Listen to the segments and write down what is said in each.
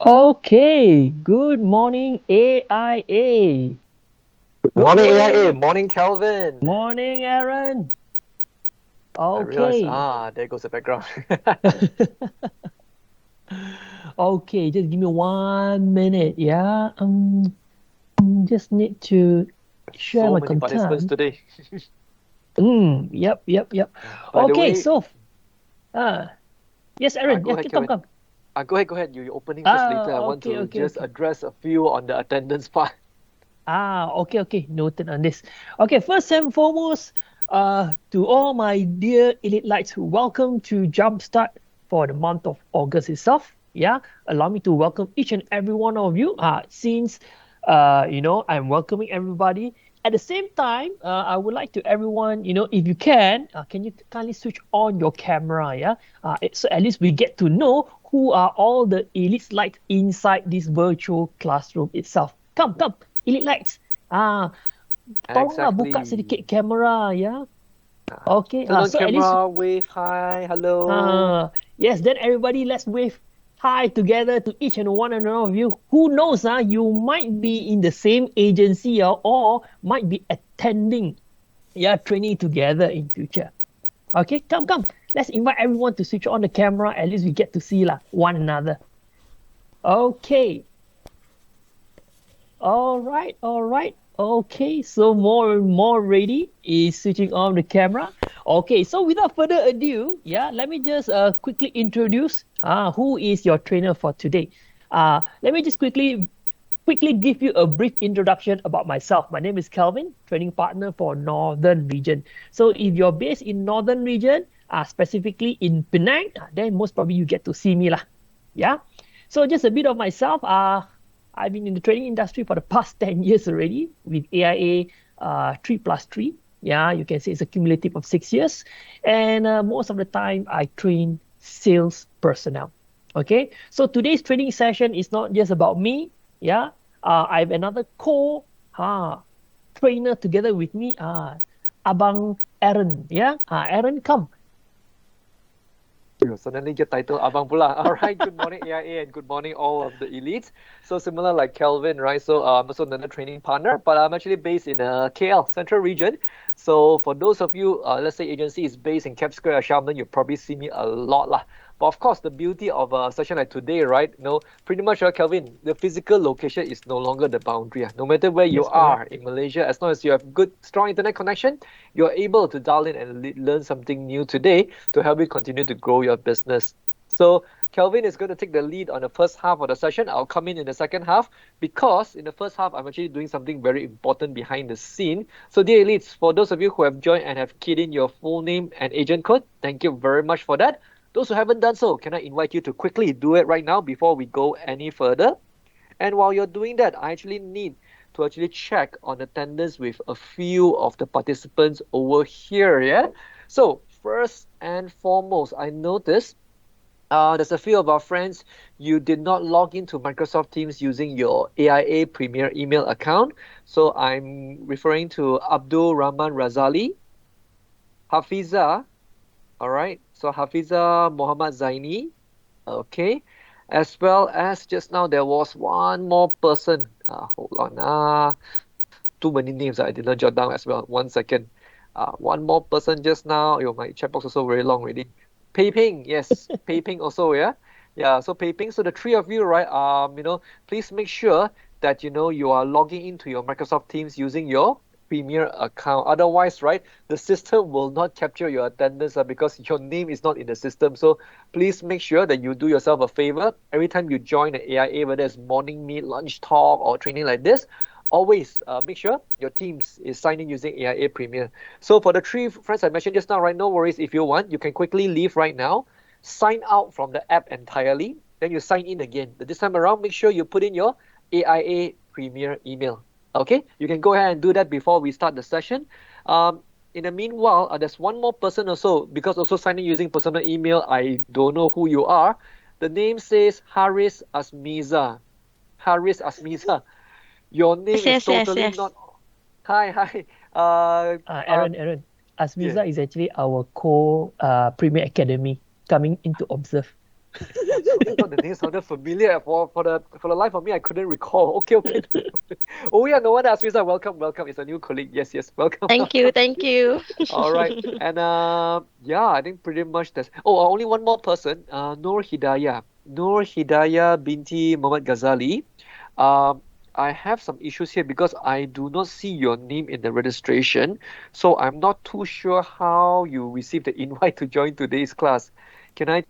Okay, good morning, AIA. Good Morning AIA, morning, morning Calvin. morning, Aaron. I realized, Okay, there goes the background. okay, just give me 1 minute, yeah. Just need to share So my many participants content. today. Yep. By the Okay, way, so, uh, yes, Aaron, go yeah, ahead, come, Calvin. come. Go ahead. You're opening first. Later, I want to just Okay. address a few on the attendance part. Okay. Noted on this. Okay, first and foremost, to all my dear elite lights, welcome to Jumpstart for the month of August itself. Yeah, allow me to welcome each and every one of you. Since I'm welcoming everybody. At the same time, I would like to everyone, if you can you kindly switch on your camera? Yeah, so at least we get to know who are all the elite lights inside this virtual classroom itself. Come, elite lights. Ah, tolonglah buka sedikit Exactly. kamera ya. Okay. Turn on So at least camera, wave hi, hello. yes, then everybody let's wave hi together to each and one and one of you. Who knows, you might be in the same agency or might be attending training together in future. Okay, come. Let's invite everyone to switch on the camera. At least we get to see one another. Okay. All right. Okay, so more ready is switching on the camera. Okay, so without further ado, let me just quickly introduce who is your trainer for today. Let me just quickly give you a brief introduction about myself. My name is Kelvin, training partner for Northern Region. So if you're based in Northern Region, specifically in Penang, then most probably you get to see me lah. Yeah. So just a bit of myself. I've been in the training industry for the past 10 years already with AIA 3 plus 3. Yeah, you can say it's a cumulative of 6 years. And most of the time, I train sales personnel. Okay, so today's training session is not just about me. Yeah, I have another trainer together with me, Abang Aaron. Yeah, Aaron, come. You suddenly get title Abang pula. All right, good morning AIA and good morning all of the elites. So similar like Kelvin, right? So I'm also another training partner, but I'm actually based in KL Central Region. So for those of you, let's say agency is based in Cap Square or Xiamen, you probably see me a lot lah. But of course, the beauty of a session like today, right? Pretty much, Kelvin, the physical location is no longer the boundary. No matter where you That's correct. are in Malaysia, as long as you have good, strong internet connection, you're able to dial in and learn something new today to help you continue to grow your business. So Kelvin is going to take the lead on the first half of the session. I'll come in the second half because in the first half, I'm actually doing something very important behind the scene. So dear elites, for those of you who have joined and have keyed in your full name and agent code, thank you very much for that. Those who haven't done so, can I invite you to quickly do it right now before we go any further? And while you're doing that, I actually need to actually check on attendance with a few of the participants over here, yeah? So first and foremost, I noticed there's a few of our friends, you did not log into Microsoft Teams using your AIA Premier email account. So I'm referring to Abdul Rahman Razali, Hafiza, all right? So Hafiza Muhammad Zaini, okay? As well as just now there was one more person. Hold on. Too many names I did not jot down as well. 1 second. One more person just now. My chat box also very long already. Pei Ping, yes, Pei Ping also, yeah, yeah. So Pei Ping, so the three of you, right? Please make sure that you are logging into your Microsoft Teams using your Premier account. Otherwise, right, the system will not capture your attendance because your name is not in the system. So please make sure that you do yourself a favor every time you join an AIA, whether it's morning meet, lunch talk, or training like this. Always make sure your Teams is signed in using AIA Premier. So for the three friends I mentioned just now, right, no worries if you want. You can quickly leave right now, sign out from the app entirely, then you sign in again. But this time around, make sure you put in your AIA Premier email. Okay, you can go ahead and do that before we start the session. Um, in the meanwhile, there's one more person also, because also signing using personal email, I don't know who you are. The name says Haris Asmiza. Haris Asmiza. Your name is totally Yes. not. Hi. Uh, uh, Aaron, yeah. Asmiza is actually our Premier Academy coming into observe. I thought the name sounded familiar. For the life of me, I couldn't recall. Okay, okay. Oh yeah, no one asked me. So welcome, welcome. It's a new colleague. Yes, yes, welcome, Thank you, welcome. thank you. All right, and yeah, I think pretty much that's. Oh, only one more person. Noor Hidayah binti Muhammad Ghazali. Um, I have some issues here because I do not see your name in the registration, so I'm not too sure how you received the invite to join today's class. Can I?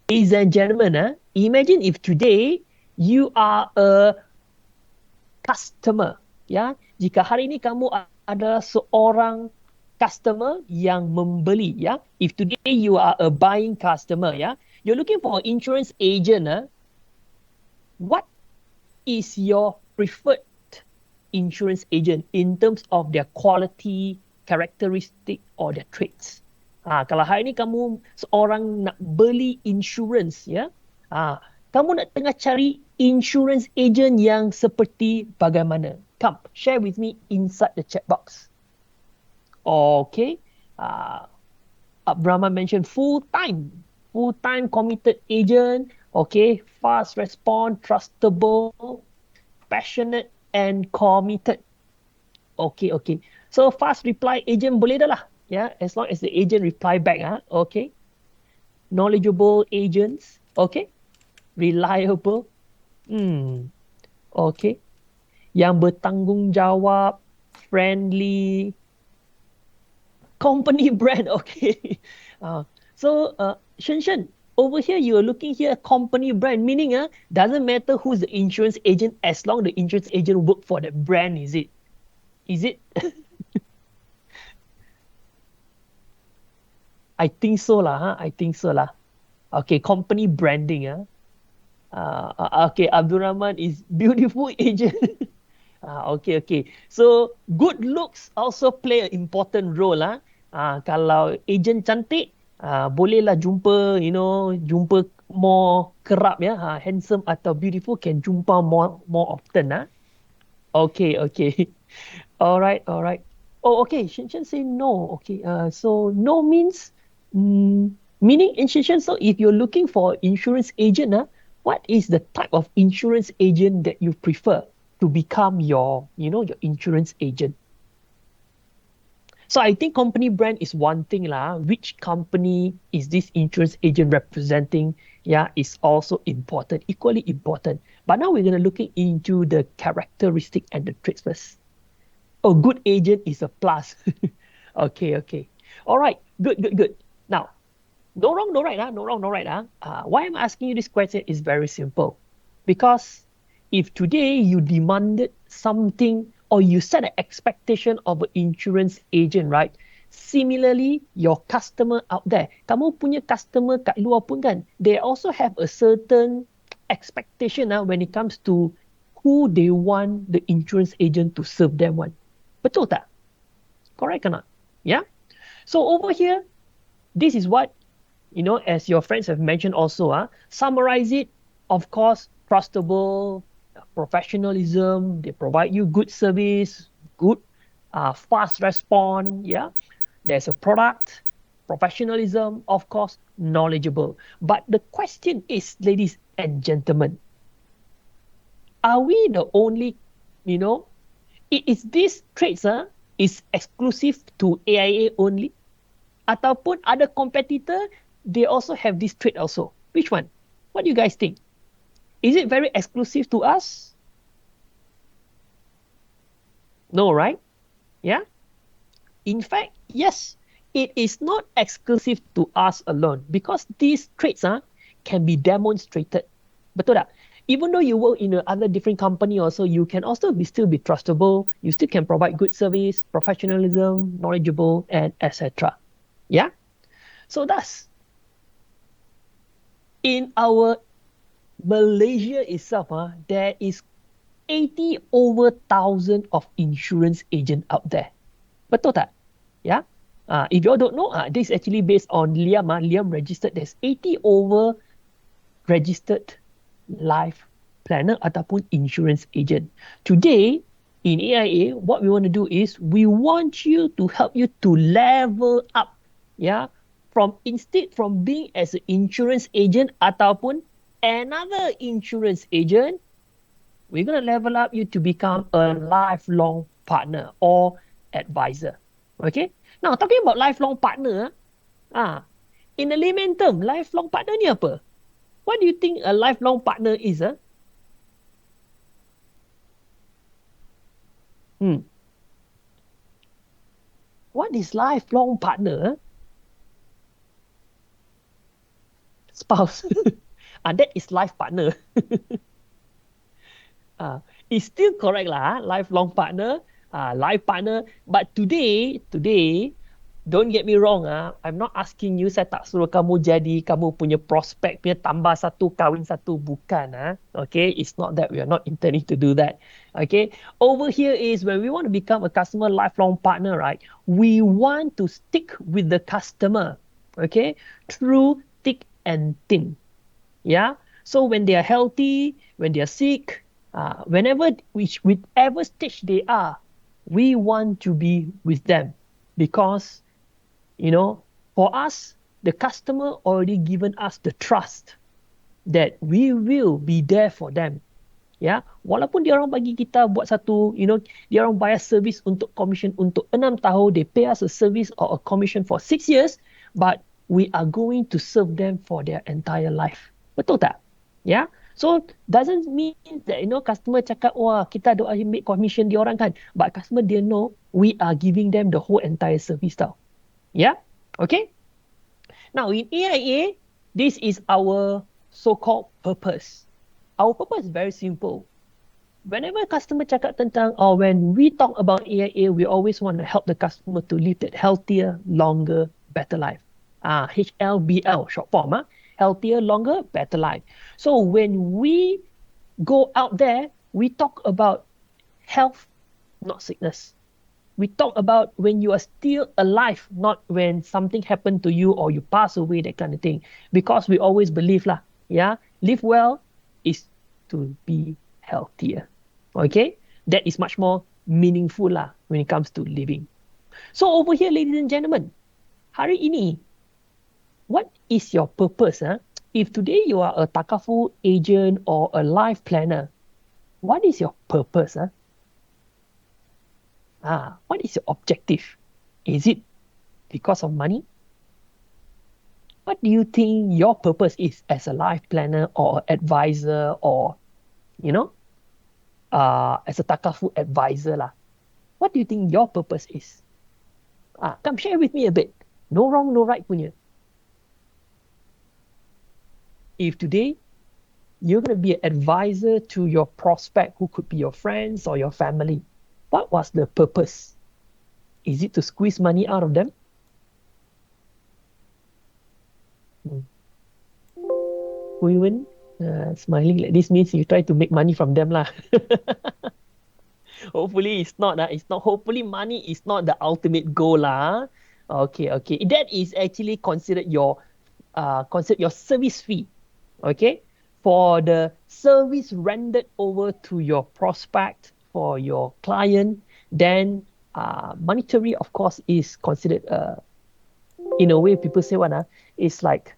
Ladies and gentlemen, imagine if today you are a customer, ya. Jika hari ini kamu adalah seorang customer yang membeli, ya. If today you are a buying customer, ya, you're looking for an insurance agent, what is your preferred insurance agent in terms of their quality, characteristic, or their traits? Kalau hari ini kamu seorang nak beli insurance, ya, kamu nak tengah cari insurance agent yang seperti bagaimana? Come, share with me inside the chat box. Okay. Abraham mentioned full-time committed agent. Okay, fast response, trustable, passionate, and committed. Okay, okay. So fast reply agent boleh dah lah. Yeah, as long as the agent reply back. Okay. Knowledgeable agents. Okay. Reliable. Okay. Yang bertanggungjawab, friendly, company brand. Okay. So, Shen Shen, over here you are looking here company brand, meaning doesn't matter who's the insurance agent as long the insurance agent work for the brand, is it? Is it? I think so lah. I think so lah. Okay, company branding. Okay, Abdul Rahman is beautiful agent. Okay, okay. So good looks also play an important role. Kalau agent cantik, bolehlah jumpa, jumpa more kerap ya. Handsome atau beautiful can jumpa more often. Okay, okay. All right, all right. Oh, okay. Shin say no. Okay. So no means meaning in Shin. So if you're looking for insurance agent, what is the type of insurance agent that you prefer to become your insurance agent? So I think company brand is one thing lah. Which company is this insurance agent representing? Yeah, is also important, equally important. But now we're gonna look into the characteristic and the traits first. Oh, good agent is a plus. Okay, okay. All right, good, good, good. Now, no wrong, no right, no wrong, no right. Why I'm asking you this question is very simple. Because if today you demanded something or you set an expectation of an insurance agent, right? Similarly, your customer out there, kamu punya customer kat luar pun kan, they also have a certain expectation when it comes to who they want the insurance agent to serve them one. Betul tak? Correct or not? Yeah? So over here, this is what, as your friends have mentioned also, summarize it, of course, trustable, professionalism, they provide you good service, good, fast response, yeah? There's a product, professionalism, of course, knowledgeable. But the question is, ladies and gentlemen, are we the only, is this traits is exclusive to AIA only? Ataupun other competitor, they also have this trait also. Which one? What do you guys think? Is it very exclusive to us? No, right? Yeah? In fact, yes, it is not exclusive to us alone because these traits can be demonstrated. Betul tak? Even though you work in another different company also, you can also still be trustable. You still can provide good service, professionalism, knowledgeable, and etc. Yeah? So thus, in our Malaysia itself, there is 80 over thousand of insurance agent out there. Betul tak? Yeah? If you all don't know, this is actually based on Liam. Liam registered, there's 80 over registered life planner ataupun insurance agent. Today, in AIA, what we want to do is we want you to help you to level up. Yeah? From being as an insurance agent ataupun another insurance agent, we're going to level up you to become a lifelong partner or advisor. Okay? Now, talking about lifelong partner, in a layman term, lifelong partner ni apa? What do you think a lifelong partner is? What is lifelong partner? spouse. That is life partner. It's still correct lah, lifelong partner, life partner. But today, don't get me wrong, I'm not asking you, saya tak suruh kamu jadi kamu punya prospek punya tambah satu kahwin satu, bukan. Okay, it's not that. We are not intending to do that. Okay, over here is when we want to become a customer lifelong partner, right? We want to stick with the customer, okay, through thick and thin. Yeah. So when they are healthy, when they are sick, whichever stage they are, we want to be with them because, for us, the customer already given us the trust that we will be there for them. Ya, walaupun dia orang bagi kita buat satu, dia orang bayar service untuk commission untuk 6 tahun, they pay us a service or a commission for 6 years, but we are going to serve them for their entire life. Betul tak? Ya. So doesn't mean that customer cakap wah kita ada make commission dia orang kan, but customer dia know we are giving them the whole entire service tau. Yeah? Okay? Now in AIA, this is our so-called purpose. Our purpose is very simple. Whenever customer cakap tentang, or when we talk about AIA, we always want to help the customer to live that healthier, longer, better life. HLBL, short form. Healthier, longer, better life. So when we go out there, we talk about health, not sickness. We talk about when you are still alive, not when something happened to you or you pass away, that kind of thing. Because we always believe lah, live well is to be healthier. Okay? That is much more meaningful lah when it comes to living. So over here, ladies and gentlemen, hari ini, what is your purpose? If today you are a Takafu agent or a life planner, what is your purpose? What is your objective? Is it because of money? What do you think your purpose is as a life planner or advisor or, as a Takafu advisor lah? What do you think your purpose is? Come share with me a bit. No wrong, no right punya. If today you're going to be an advisor to your prospect who could be your friends or your family, what was the purpose? Is it to squeeze money out of them? Huiwen, smiling like this means you try to make money from them lah. Hopefully it's not. Hopefully money is not the ultimate goal lah. Okay. That is actually considered your service fee. Okay, for the service rendered over to your prospect, for your client, then monetary, of course, is considered, in a way, people say what, it's like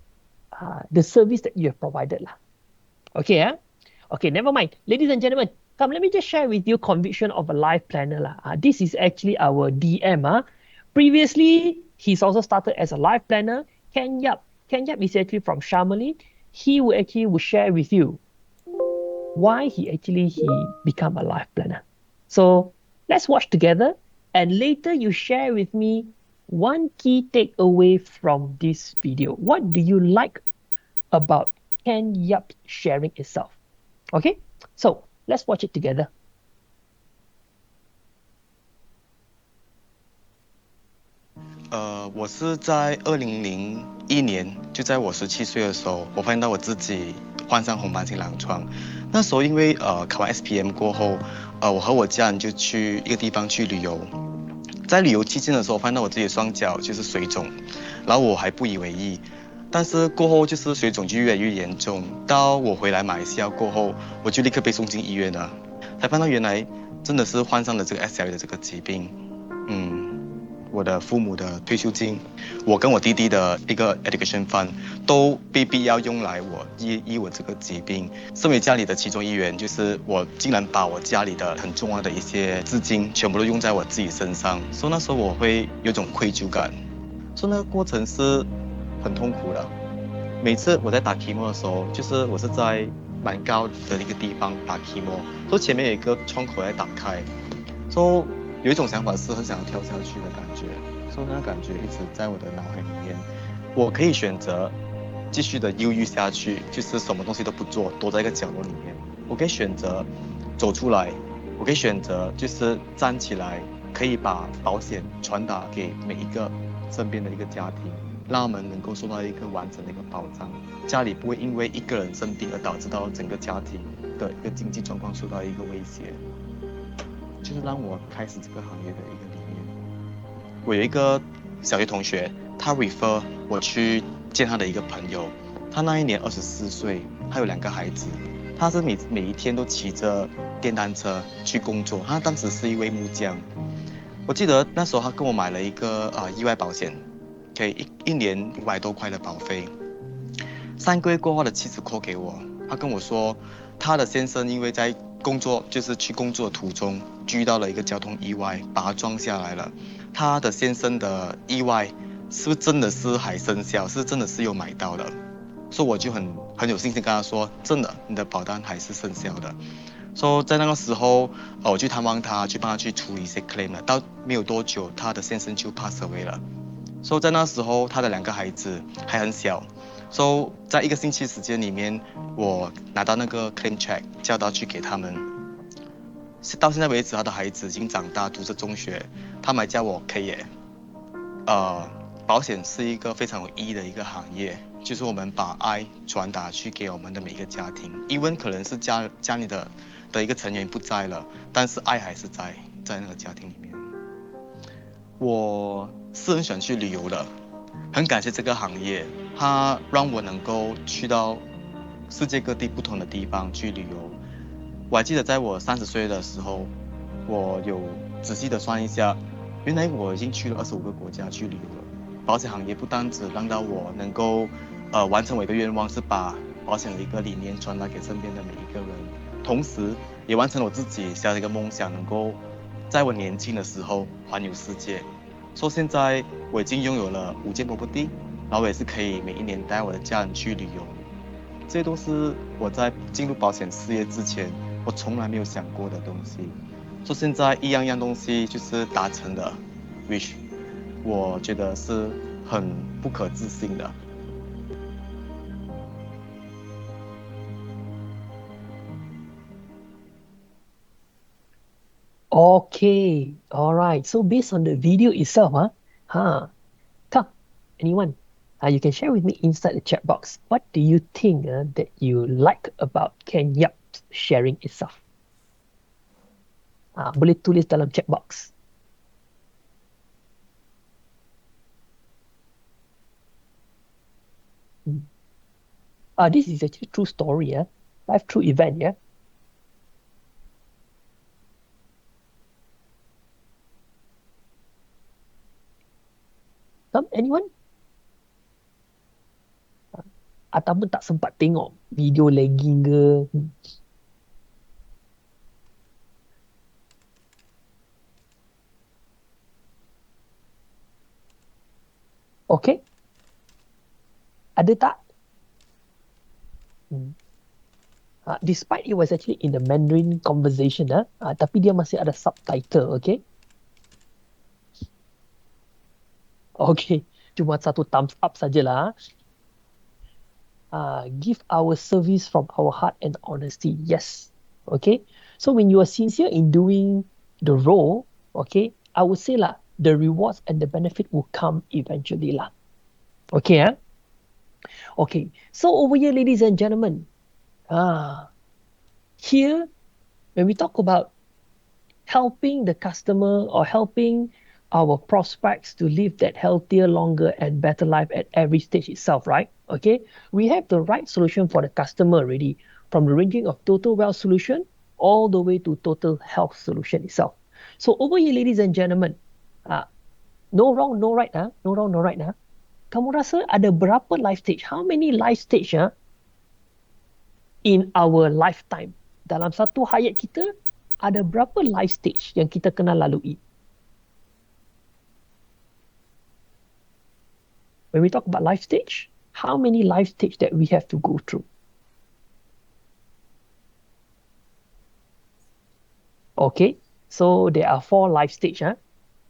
the service that you have provided lah. Okay, Okay, never mind. Ladies and gentlemen, come, let me just share with you conviction of a life planner lah. This is actually our DM. Previously, he's also started as a life planner. Ken Yap is actually from Shamali. He will share with you why he become a life planner. So let's watch together, and later you share with me one key takeaway from this video. What do you like about Ken Yap sharing itself? Okay, so let's watch it together. 我是在2001年，就在我17岁的时候，我发现到我自己患上红斑性狼疮。那时候因为考完 SPM 过后，我和我家人就去一个地方去旅游。在旅游期间的时候，我发现到我自己的双脚就是水肿，然后我还不以为意。但是过后就是水肿就越来越严重，到我回来马来西亚过后，我就立刻被送进医院了，才发现到原来真的是患上了这个 SLE 的这个疾病。我的父母的退休金，我跟我弟弟的一个 education fund 都被必要用来我医我这个疾病。身为家里的其中一员，就是我竟然把我家里的很重要的一些资金全部都用在我自己身上，所以那时候我会有种愧疚感，所以那个过程是很痛苦的。每次我在打 chemo 的时候，就是我是在蛮高的一个地方打 chemo， 所以前面有一个窗口在打开，所以有一种想法是很想要跳下去的感觉，所以那个感觉一直在我的脑海里面。我可以选择继续的忧郁下去，就是什么东西都不做，躲在一个角落里面。我可以选择走出来，我可以选择就是站起来，可以把保险传达给每一个身边的一个家庭，让他们能够受到一个完整的一个保障，家里不会因为一个人生病而导致到整个家庭的一个经济状况受到一个威胁，就是让我开始这个行业的一个理念。我有一个小学同学，他 refer 我去见他的一个朋友，他那一年24岁，他有2个孩子，他是每一天都骑着电单车去工作，他当时是一位木匠。我记得那时候他跟我买了一个意外保险，可以一年500多块的保费。3个月过后，他的妻子 call 给我，他跟我说，他的先生因为在工作，就是去工作的途中遇到了一个交通意外，把他撞下来了。他的先生的意外是不是真的是还生效？是真的是有买到的？所以我就很有信心跟他说，真的，你的保单还是生效的。所以在那个时候，我去探望他，去帮他去处理一些 claim 了。到没有多久，他的先生就 pass away 了。所以在那时候，他的2个孩子还很小。所以在1个星期时间里面，我拿到那个 claim check， 叫他去给他们。到现在为止，他的孩子已经长大，读着中学，他们还叫我 K 爷。保险是一个非常有意义的一个行业，就是我们把爱传达去给我们的每一个家庭。even 可能是家里的一个成员不在了，但是爱还是在那个家庭里面。我是很喜欢去旅游的，很感谢这个行业，它让我能够去到世界各地不同的地方去旅游。我还记得在我30岁的时候，我有仔细的算一下，原来我已经去了25个国家去旅游了。保险行业不单只让到我能够完成我一个愿望，是把保险的一个理念传达给身边的每一个人，同时也完成了我自己小小的一个梦想，能够在我年轻的时候环游世界。说现在我已经拥有了5间property，然后我也是可以每一年带我的家人去旅游。这些都是我在进入保险事业之前我从来没有想过的东西。说现在一样样东西就是达成的 which 我觉得是很不可置信的。Okay, all right. So based on the video itself, come, anyone, you can share with me inside the chat box. What do you think that you like about Ken Yap's sharing itself? Boleh tulis dalam chat box. This is actually true story, life true event, yeah. Anyone? Ataupun tak sempat tengok video lagging ke? Okay. Ada tak? Despite it was actually in the Mandarin conversation, tapi dia masih ada subtitle, okay? Okay, cuma satu thumbs up sajalah. Give our service from our heart and honesty. Yes. Okay. So when you are sincere in doing the role, okay, I would say lah, the rewards and the benefit will come eventually lah. Okay, Okay. So over here, ladies and gentlemen, here, when we talk about helping the customer or helping our prospects to live that healthier, longer, and better life at every stage itself, right? Okay, we have the right solution for the customer already, from the ranging of total wealth solution all the way to total health solution itself. So over here, ladies and gentlemen, no wrong, no right, no wrong, no right. Kamu rasa ada berapa life stage? How many life stage in our lifetime? Dalam satu hayat kita, ada berapa life stage yang kita kena lalui? When we talk about life stage, how many life stage that we have to go through? Okay, so there are 4 life stage.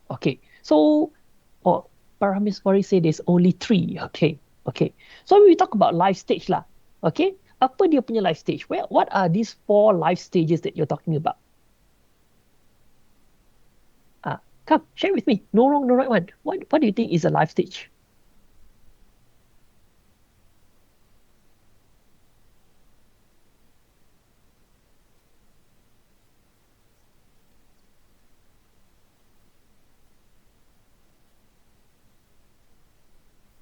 Okay, so Paramis Mori say there's only 3. Okay, Okay. So when we talk about life stage lah, okay, apa dia punya life stage? Well, what are these 4 life stages that you're talking about? Come, share with me. No wrong, no right one. What do you think is a life stage?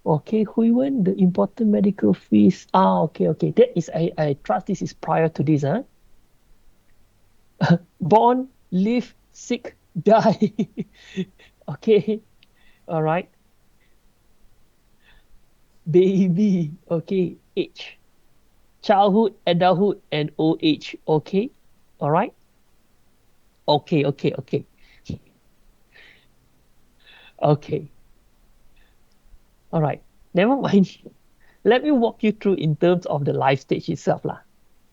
Okay, Hui Wen, the important medical fees. Okay. That is, I trust this is prior to this, huh? Born, live, sick, die. Okay, all right. Baby, okay. Age, childhood, adulthood, and old age. Okay, all right. Okay. Okay, all right. Never mind. Let me walk you through in terms of the life stage itself, lah.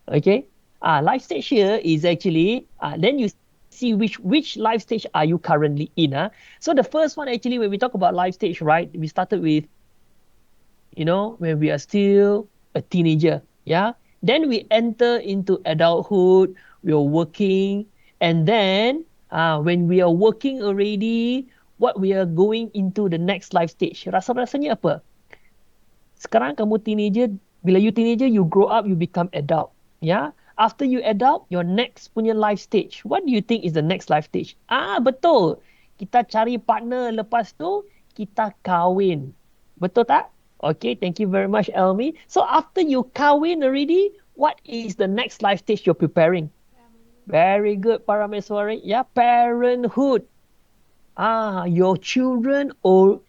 Okay. Life stage here is actually then you see which life stage are you currently in. So the first one actually when we talk about life stage, right? We started with when we are still a teenager, yeah. Then we enter into adulthood, we are working, and then when we are working already, what we are going into the next life stage. Rasa-rasanya apa? Sekarang kamu teenager, bila you teenager, you grow up, you become adult. Yeah. After you adult, your next punya life stage. What do you think is the next life stage? Betul. Kita cari partner, lepas tu kita kahwin. Betul tak? Okay, thank you very much, Elmi. So after you kahwin already, what is the next life stage you're preparing? Very good, Parameswari. Yeah, parenthood. Your children or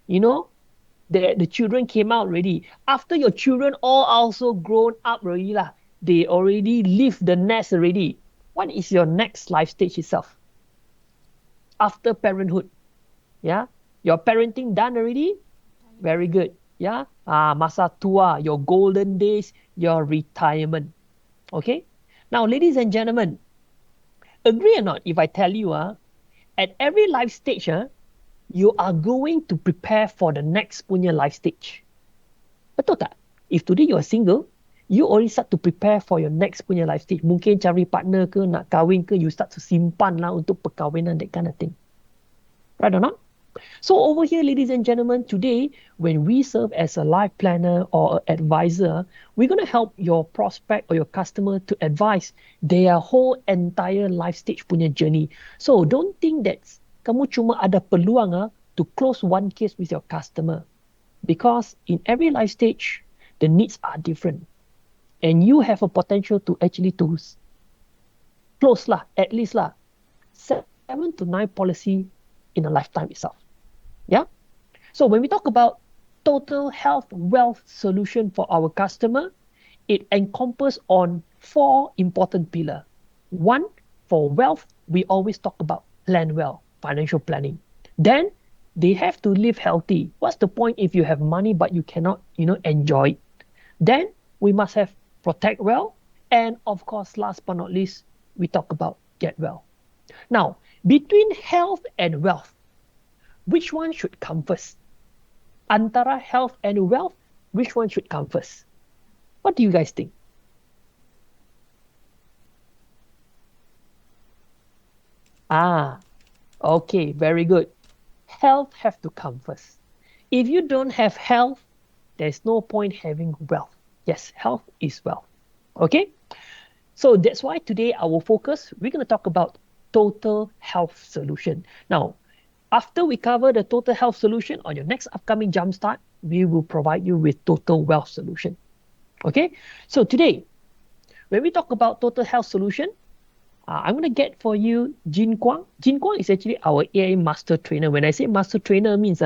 the children came out already. After your children all also grown up already lah, they already leave the nest already. What is your next life stage itself? After parenthood. Yeah. Your parenting done already? Very good. Yeah. Masa tua, your golden days, your retirement. Okay. Now, ladies and gentlemen, agree or not if I tell you, at every life stage, you are going to prepare for the next punya life stage. Betul tak? If today you are single, you already start to prepare for your next punya life stage. Mungkin cari partner ke, nak kahwin ke, you start to simpan lah untuk perkahwinan, that kind of thing. Right or not? So over here, ladies and gentlemen, today, when we serve as a life planner or advisor, we're going to help your prospect or your customer to advise their whole entire life stage punya journey. So don't think that kamu cuma ada peluang to close one case with your customer. Because in every life stage, the needs are different. And you have a potential to actually to close at least 7 to 9 policy in a lifetime itself. Yeah. So when we talk about total health wealth solution for our customer, it encompasses on 4 important pillars. One, for wealth, we always talk about plan well, financial planning. Then they have to live healthy. What's the point if you have money but you cannot, enjoy it? Then we must have protect well. And of course, last but not least, we talk about get well. Now, between health and wealth, which one should come first? Antara health and wealth, which one should come first? What do you guys think? Okay, very good. Health have to come first. If you don't have health, there's no point having wealth. Yes, health is wealth. Okay? So that's why today our focus, we're going to talk about total health solution. Now, after we cover the total health solution on your next upcoming Jumpstart, we will provide you with total wealth solution. Okay? So today, when we talk about total health solution, I'm going to get for you Jin Kwang. Jin Kwang is actually our AI master trainer. When I say master trainer, means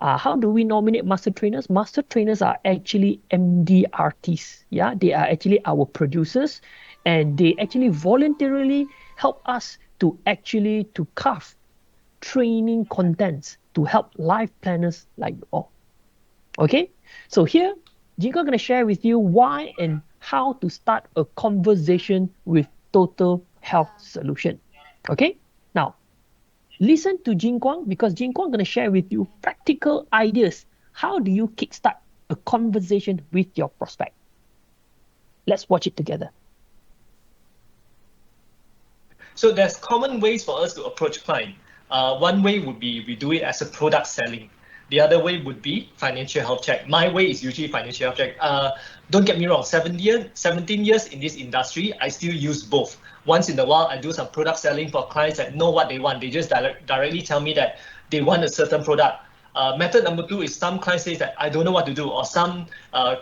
how do we nominate master trainers? Master trainers are actually MDRTs. Yeah, they are actually our producers, and they actually voluntarily help us to craft training contents to help life planners like you all. Okay, so here, Jinko going to share with you why and how to start a conversation with total health solution. Okay, now listen to Jin Kwang because Jin Kwang going to share with you practical ideas. How do you kickstart a conversation with your prospect. Let's watch it together. So there's common ways for us to approach client. One way would be we do it as a product selling. The other way would be financial health check. My way is usually financial health check. Don't get me wrong, 17 years in this industry, I still use both. Once in a while, I do some product selling for clients that know what they want. They just directly tell me that they want a certain product. Method number two is some clients say that I don't know what to do, or some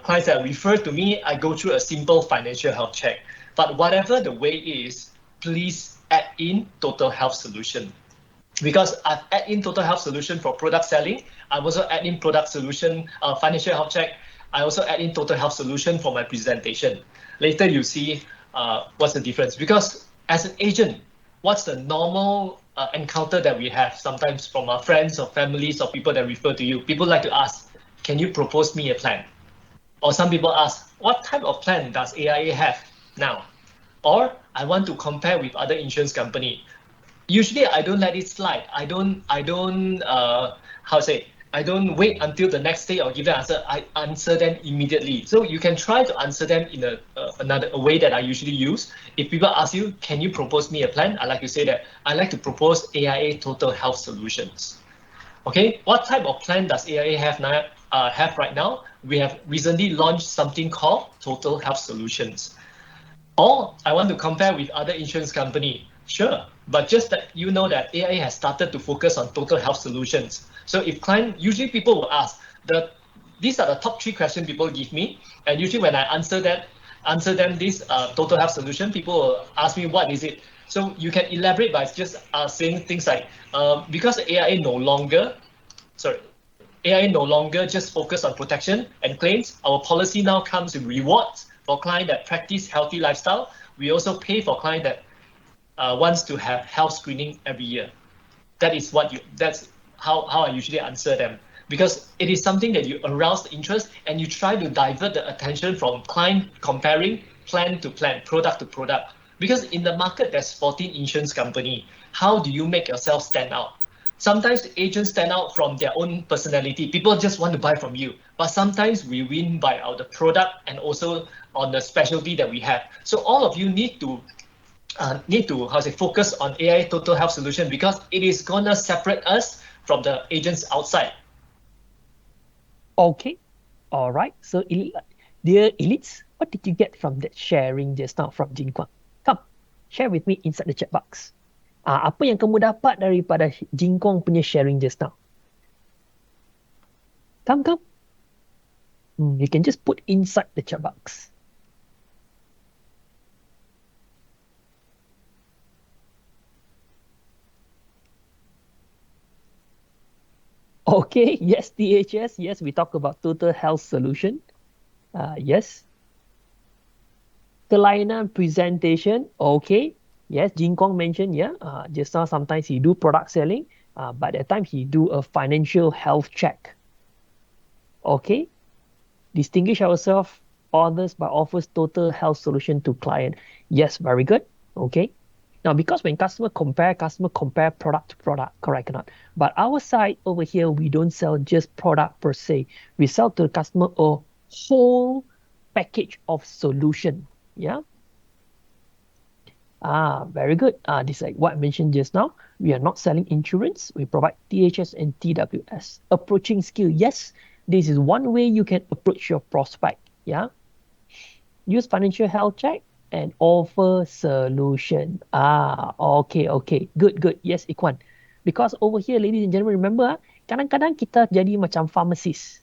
clients that refer to me, I go through a simple financial health check. But whatever the way is, please add in total health solution. Because I've add in total health solution for product selling, I've also add in product solution, financial health check. I also add in total health solution for my presentation. Later you see what's the difference. Because as an agent, what's the normal encounter that we have sometimes from our friends or families or people that refer to you? People like to ask, can you propose me a plan? Or some people ask, what type of plan does AIA have now? Or I want to compare with other insurance company. Usually I don't let it slide. I don't I don't wait until the next day or give an answer. I answer them immediately. So you can try to answer them in a way that I usually use. If people ask you, can you propose me a plan? I like to say that I like to propose AIA Total Health Solutions. Okay, what type of plan does AIA have now? Have right now? We have recently launched something called Total Health Solutions. Or I want to compare with other insurance company. Sure, but just that you know that AIA has started to focus on total health solutions. So if client, usually people will ask, these are the top 3 questions people give me, and usually when I answer them this total health solution, people will ask me what is it. So you can elaborate by just saying things like, because AIA no longer just focus on protection and claims. Our policy now comes with rewards for clients that practice healthy lifestyle. We also pay for clients that wants to have health screening every year. That's how I usually answer them, because it is something that you arouse the interest and you try to divert the attention from client comparing plan to plan, product to product. Because in the market, there's 14 insurance company. How do you make yourself stand out? Sometimes agents stand out from their own personality. People just want to buy from you. But sometimes we win by our the product and also on the specialty that we have. So all of you need to focus on AI Total Health Solution, because it is gonna separate us from the agents outside. Okay, all right. So, dear elites, what did you get from that sharing just now from Jin Kwang? Come, share with me inside the chat box. Apa yang kamu dapat daripada Jin Kwang punya sharing just now? Come. You can just put inside the chat box. Okay, yes, THS. Yes, we talk about total health solution. Yes. Kelainan presentation. Okay. Yes, Jin Kwang mentioned, just now sometimes he do product selling, but at time he do a financial health check. Okay. Distinguish ourselves others by offers total health solution to client. Yes, very good. Okay. Now, because when customer compare product to product, correct or not? But our side over here, we don't sell just product per se. We sell to the customer a whole package of solution. Yeah. Very good. This is like what I mentioned just now. We are not selling insurance. We provide THS and TWS. Approaching skill. Yes, this is one way you can approach your prospect. Yeah. Use financial health check and offer solution. Okay. Good. Yes, Ikwan. Because over here, ladies and gentlemen, remember, kadang-kadang kita jadi macam pharmacist.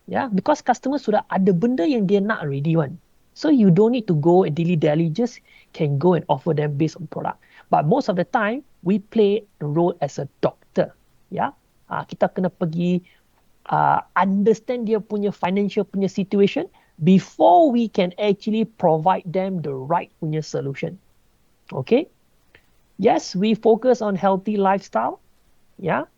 Yeah, because customers sudah ada benda yang dia nak already one. So you don't need to go and dilly-dally, just can go and offer them based on product. But most of the time, we play the role as a doctor. Yeah, kita kena pergi understand dia punya financial punya situation before we can actually provide them the right punya solution. Okay. Yes, we focus on healthy lifestyle. Yeah.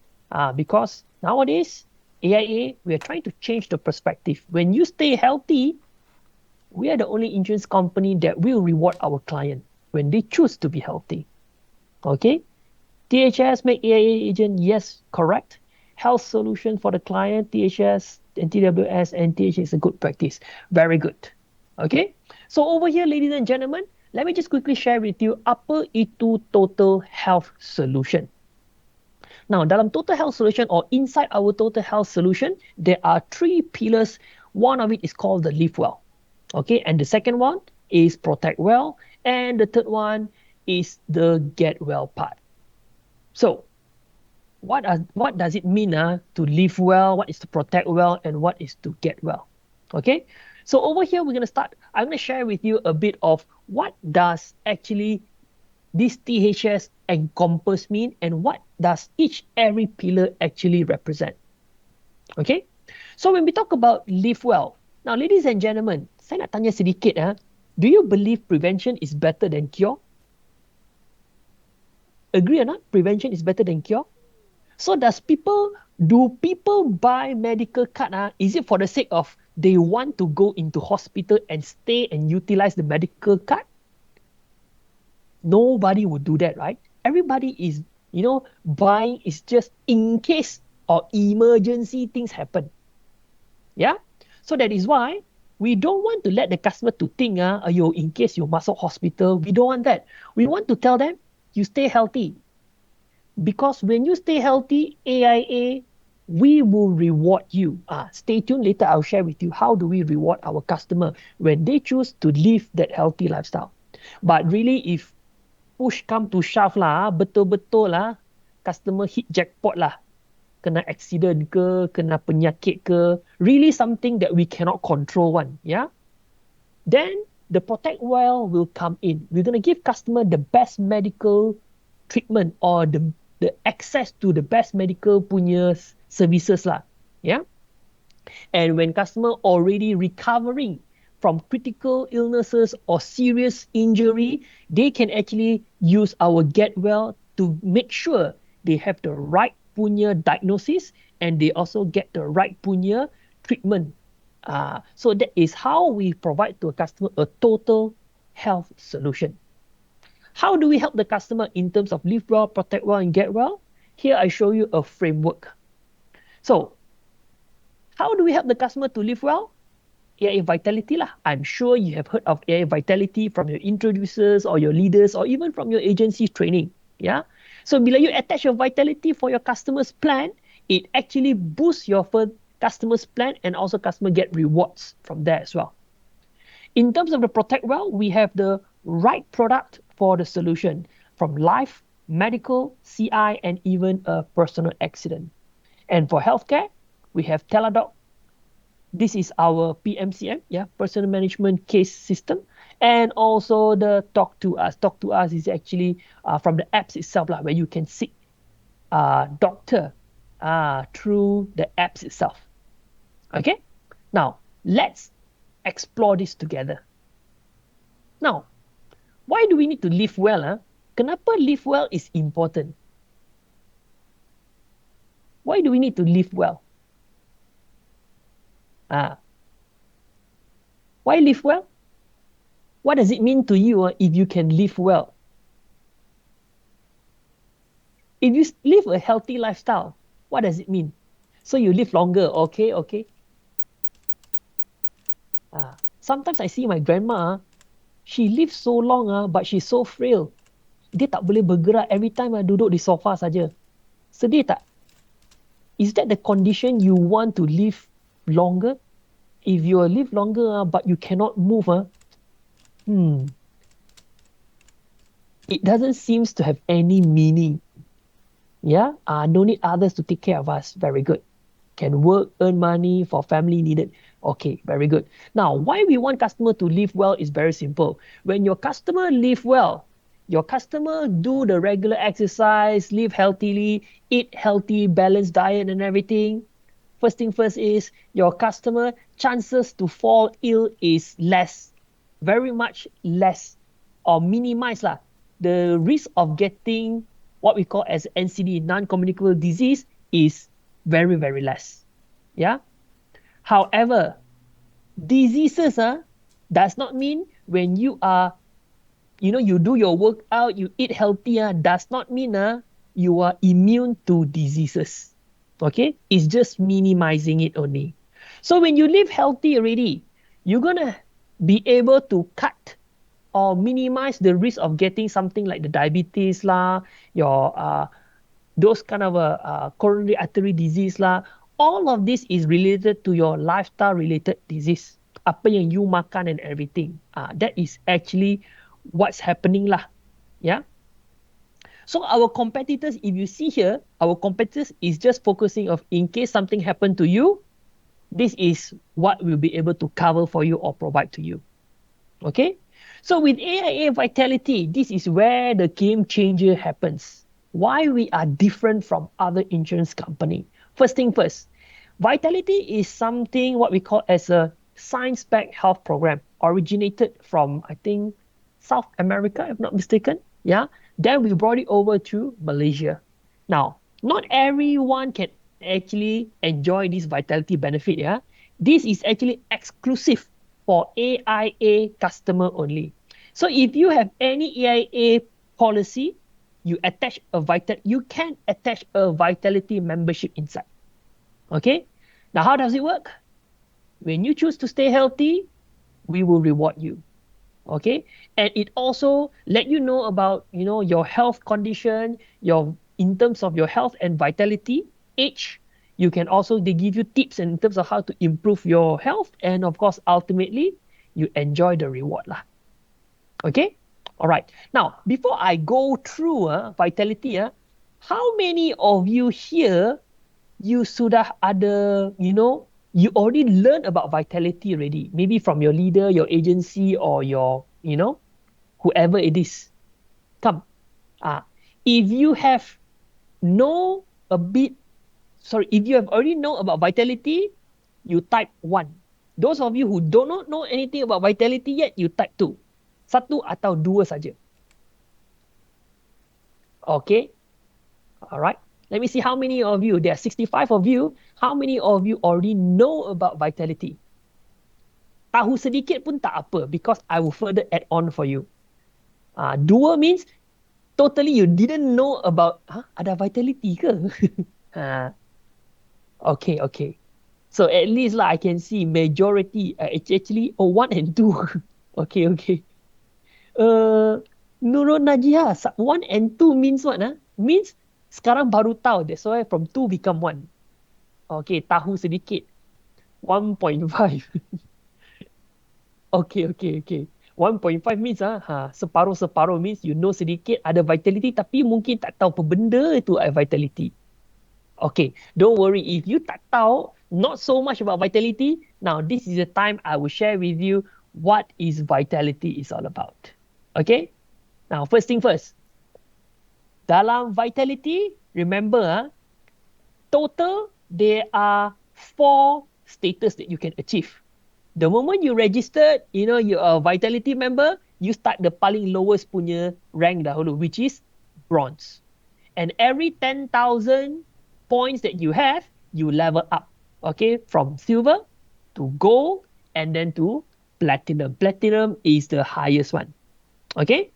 Because nowadays, AIA, we are trying to change the perspective. When you stay healthy, we are the only insurance company that will reward our client when they choose to be healthy. Okay. THS make AIA agent. Yes, correct. Health solution for the client. THS NTWS, NTH is a good practice. Very good. Okay. So over here, ladies and gentlemen, let me just quickly share with you apa itu total health solution. Now, dalam total health solution or inside our total health solution, there are 3 pillars. One of it is called the live well. Okay, and the second one is protect well, and the third one is the get well part. So, what does it mean to live well, what is to protect well, and what is to get well? Okay, so over here we're going to start. I'm going to share with you a bit of what does actually this THS encompass mean and what does every pillar actually represent. Okay, so when we talk about live well, now ladies and gentlemen, saya nak tanya sedikit do you believe prevention is better than cure? Agree or not? Prevention is better than cure? So do people buy medical card? Is it for the sake of they want to go into hospital and stay and utilize the medical card? Nobody would do that, right? Everybody is, buying is just in case or emergency things happen. Yeah? So that is why we don't want to let the customer to think, in case you masuk hospital, we don't want that. We want to tell them, you stay healthy. Because when you stay healthy, AIA, we will reward you. Stay tuned. Later, I'll share with you how do we reward our customer when they choose to live that healthy lifestyle. But really, if push come to shove betul-betul customer hit jackpot kena accident ke, kena penyakit ke, really something that we cannot control one, yeah? Then the protect well will come in. We're going to give customer the best medical treatment or the access to the best medical punya services yeah? And when customer already recovering from critical illnesses or serious injury, they can actually use our Get Well to make sure they have the right punya diagnosis and they also get the right punya treatment. So that is how we provide to a customer a total health solution. How do we help the customer in terms of live well, protect well, and get well? Here I show you a framework. So, how do we help the customer to live well? AIA Vitality I'm sure you have heard of AIA Vitality from your introducers or your leaders or even from your agency training. Yeah. So bila you attach your Vitality for your customer's plan, it actually boosts your customer's plan and also customer get rewards from there as well. In terms of the protect well, we have the right product for the solution from life, medical, CI, and even a personal accident. And for healthcare, we have Teladoc. This is our PMCM, personal management case system. And also the Talk to Us. Talk to Us is actually from the apps itself, where you can seek doctor through the apps itself. Okay? Now, let's explore this together. Now, why do we need to live well? Kenapa live well is important? Why do we need to live well? Why live well? What does it mean to you if you can live well? If you live a healthy lifestyle, what does it mean? So you live longer, okay? Sometimes I see my grandma, she lives so long, but she's so frail. Dia tak boleh bergerak, every time duduk di sofa saja. Sedih tak? Is that the condition you want to live longer? If you live longer but you cannot move, it doesn't seem to have any meaning. Yeah, no need others to take care of us. Very good. Can work, earn money for family needed. Okay, very good. Now, why we want customer to live well is very simple. When your customer live well, your customer do the regular exercise, live healthily, eat healthy, balanced diet and everything. First thing first is your customer chances to fall ill is less, very much less or minimize The risk of getting what we call as NCD, non-communicable disease, is very, very less. Yeah. However, diseases does not mean when you are, you do your workout, you eat healthy, does not mean you are immune to diseases. Okay, it's just minimizing it only. So when you live healthy already, you're gonna be able to cut or minimize the risk of getting something like the diabetes lah, your those kind of coronary artery disease lah. All of this is related to your lifestyle related disease. Apa yang you makan and everything. That is actually what's happening lah. Yeah. So our competitors, if you see here, our competitors is just focusing of in case something happened to you, this is what we'll be able to cover for you or provide to you. Okay? So with AIA Vitality, this is where the game changer happens. Why we are different from other insurance company. First thing first, Vitality is something what we call as a science-backed health program originated from, I think, South America, if not mistaken. Yeah. Then we brought it over to Malaysia. Now, not everyone can actually enjoy this Vitality benefit. Yeah. This is actually exclusive for AIA customer only. So if you have any AIA policy, you can attach a Vitality membership inside. Okay. Now, how does it work? When you choose to stay healthy, we will reward you. Okay. And it also let you know about, your health condition, in terms of your health and vitality, age. You can also, they give you tips in terms of how to improve your health. And of course, ultimately, you enjoy the reward lah. Okay. All right. Now, before I go through Vitality, how many of you here, you sudah ada, you already learned about Vitality already, maybe from your leader, your agency, or your, whoever it is. Come. If you have if you have already know about Vitality, you type 1. Those of you who do not know anything about Vitality yet, you type 2. 1 atau 2 saja. Okay. All right. Let me see how many of you, there are 65 of you, how many of you already know about Vitality? Tahu sedikit pun tak apa, because I will further add on for you. 2 means totally you didn't know about, ada Vitality ke? Okay. So at least I can see majority, it's actually 1 and 2. Okay. Nurul Najia, 1 and 2 means what? Means sekarang baru tahu. That's why from 2 become 1. Okay, tahu sedikit. 1.5. Okay. 1.5 means separuh-separuh means you know sedikit ada Vitality tapi mungkin tak tahu apa benda itu Vitality. Okay, don't worry if you tak tahu not so much about Vitality. Now this is the time I will share with you what is Vitality is all about. Okay? Now first thing first. Dalam Vitality, remember total there are 4 status that you can achieve. The moment you registered, you're a Vitality member, you start the paling lowest punya rank dahulu, which is bronze. And every 10,000 points that you have, you level up. Okay, from silver to gold and then to platinum. Platinum is the highest one. Okay,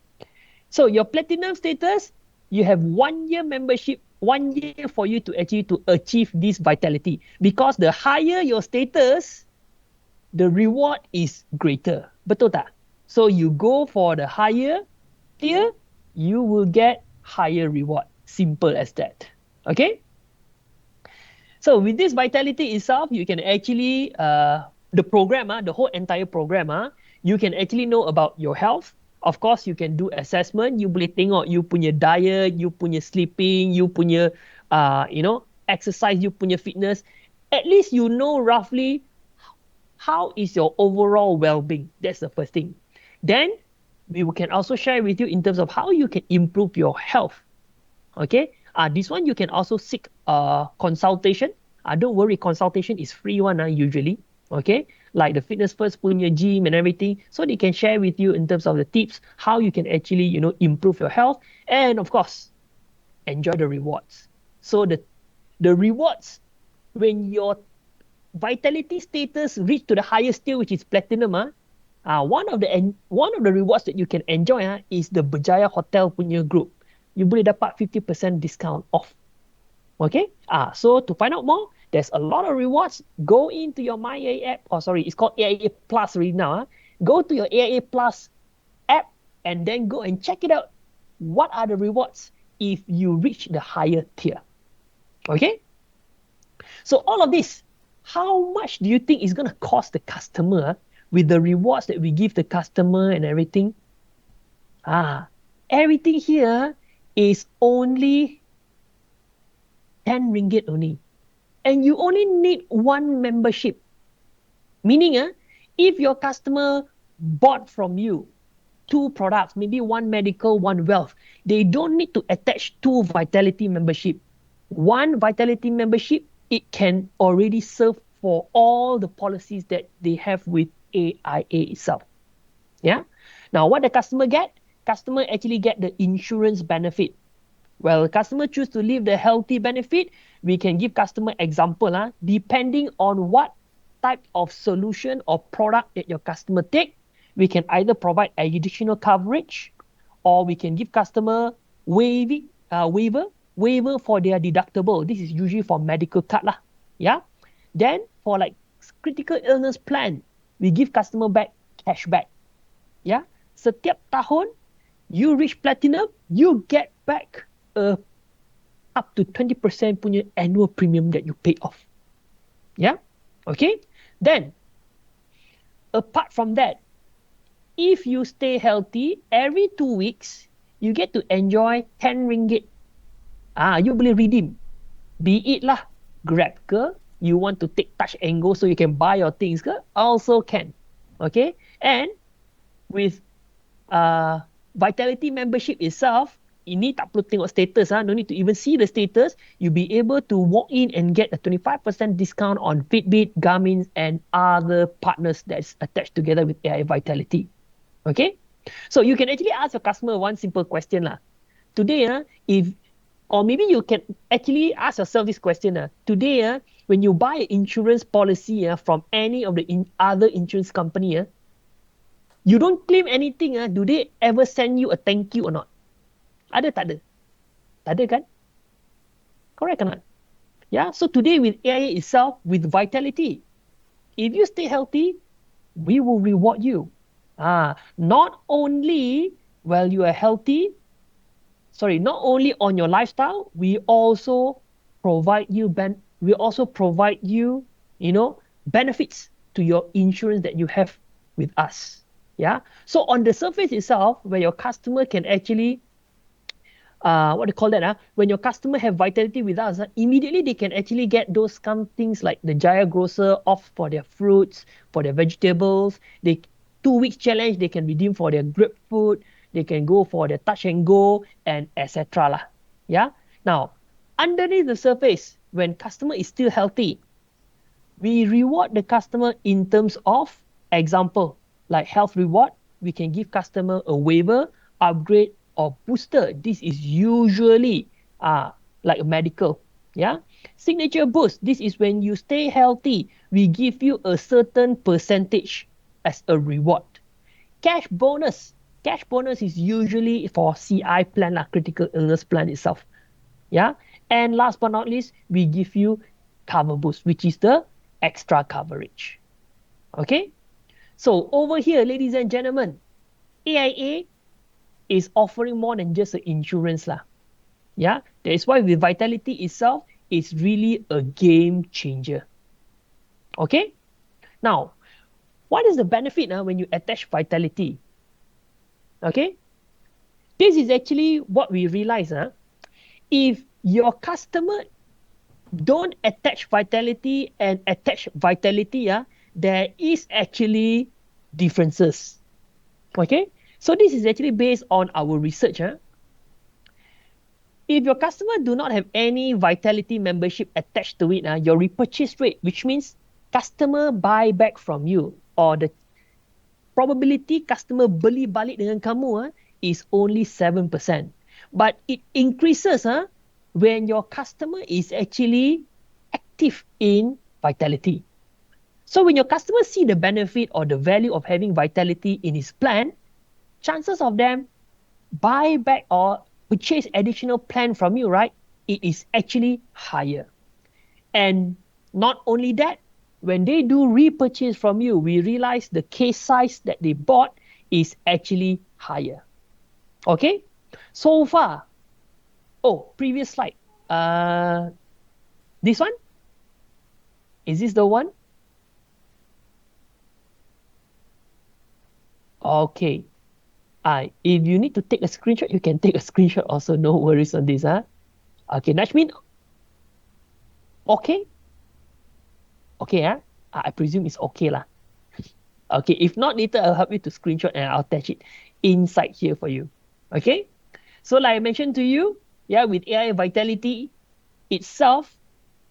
so your platinum status, you have 1 year membership, 1 year for you to achieve this Vitality. Because the higher your status, the reward is greater. Betul tak? So you go for the higher tier, you will get higher reward. Simple as that. Okay? So with this Vitality itself, you can actually, the program, the whole entire program, you can actually know about your health. Of course, you can do assessment. You boleh tengok you punya diet, you punya sleeping, you punya, exercise, you punya fitness. At least you know roughly how is your overall well-being. That's the first thing. Then we can also share with you in terms of how you can improve your health. Okay. This one you can also seek consultation. Don't worry, consultation is free one usually. Okay, like the Fitness First punya gym and everything. So they can share with you in terms of the tips how you can actually improve your health, and of course enjoy the rewards. So the rewards, when your Vitality status reach to the highest tier, which is platinum, one of the rewards that you can enjoy is the Berjaya Hotel punya group. You boleh dapat 50% discount off. Okay? So to find out more, There's a lot of rewards. Go into your My AIA app. Oh, sorry, it's called AIA Plus right now. Huh? Go to your AIA Plus app and then go and check it out. What are the rewards if you reach the higher tier? Okay? So all of this, how much do you think is going to cost the customer with the rewards that we give the customer and everything? Everything here is only 10 ringgit only. And you only need one membership. Meaning, if your customer bought from you 2 products, maybe one medical, one wealth, they don't need to attach 2 Vitality membership. One Vitality membership, it can already serve for all the policies that they have with AIA itself. Yeah. Now, what the customer get? Customer actually get the insurance benefit. Well, customer choose to leave the healthy benefit. We can give customer example, depending on what type of solution or product that your customer take. We can either provide additional coverage, or we can give customer waiver for their deductible. This is usually for medical card lah. Yeah. Then for like critical illness plan, we give customer back cashback. Yeah. Setiap tahun you reach platinum, you get back up to 20% punya annual premium that you pay off. Yeah. Okay. Then apart from that, if you stay healthy, every 2 weeks, you get to enjoy 10 ringgit. You boleh redeem. Be it lah, Grab ke, you want to take touch and go so you can buy your things ke, also can. Okay? And with Vitality membership itself, ini tak perlu tengok status, no need to even see the status. You'll be able to walk in and get a 25% discount on Fitbit, Garmin, and other partners that's attached together with AI Vitality. Okay? So you can actually ask your customer one simple question lah. Today, or maybe you can actually ask yourself this question. Today, when you buy an insurance policy from any of the other insurance company, you don't claim anything, do they ever send you a thank you or not? Ada tak ada? Tak ada kan? Correct or not? Yeah, so today with AIA itself, with Vitality, if you stay healthy, we will reward you. Not only while you are healthy, not only on your lifestyle, we also provide you benefits to your insurance that you have with us. Yeah. So on the surface itself, where your customer can actually when your customer have Vitality with us, immediately they can actually get those things like the Jaya Grocer off for their fruits, for their vegetables. 2 weeks challenge, they can redeem for their grapefruit, they can go for their touch and go, and etc. lah. Yeah. Now, underneath the surface, when customer is still healthy, we reward the customer in terms of example, like health reward, we can give customer a waiver, upgrade, or booster. This is usually like a medical. Yeah. Signature boost, this is when you stay healthy, we give you a certain percentage as a reward. Cash bonus is usually for CI plan, critical illness plan itself. Yeah. And last but not least, we give you cover boost, which is the extra coverage. Okay. So over here, ladies and gentlemen, AIA is offering more than just an insurance lah. Yeah. That is why with Vitality itself, it's really a game changer. Okay. Now, what is the benefit when you attach Vitality? Okay. This is actually what we realize. If your customer don't attach Vitality and attach Vitality, there is actually differences. Okay. So this is actually based on our research. If your customer do not have any Vitality membership attached to it, your repurchase rate, which means customer buy back from you, or the probability customer beli balik dengan kamu is only 7%. But it increases when your customer is actually active in Vitality. So when your customer see the benefit or the value of having Vitality in his plan, chances of them buy back or purchase additional plan from you, right? It is actually higher. And Not only that, when they do repurchase from you, we realize the case size that they bought is actually higher. Okay, so far. Oh, previous slide. This one, is this the one? Okay. If you need to take a screenshot, you can take a screenshot also. No worries on this, huh? Okay, Nashmin. Okay. Okay, huh? I presume it's okay lah. Okay, if not, later I'll help you to screenshot and I'll attach it inside here for you. Okay. So like I mentioned to you, yeah, with AI Vitality itself,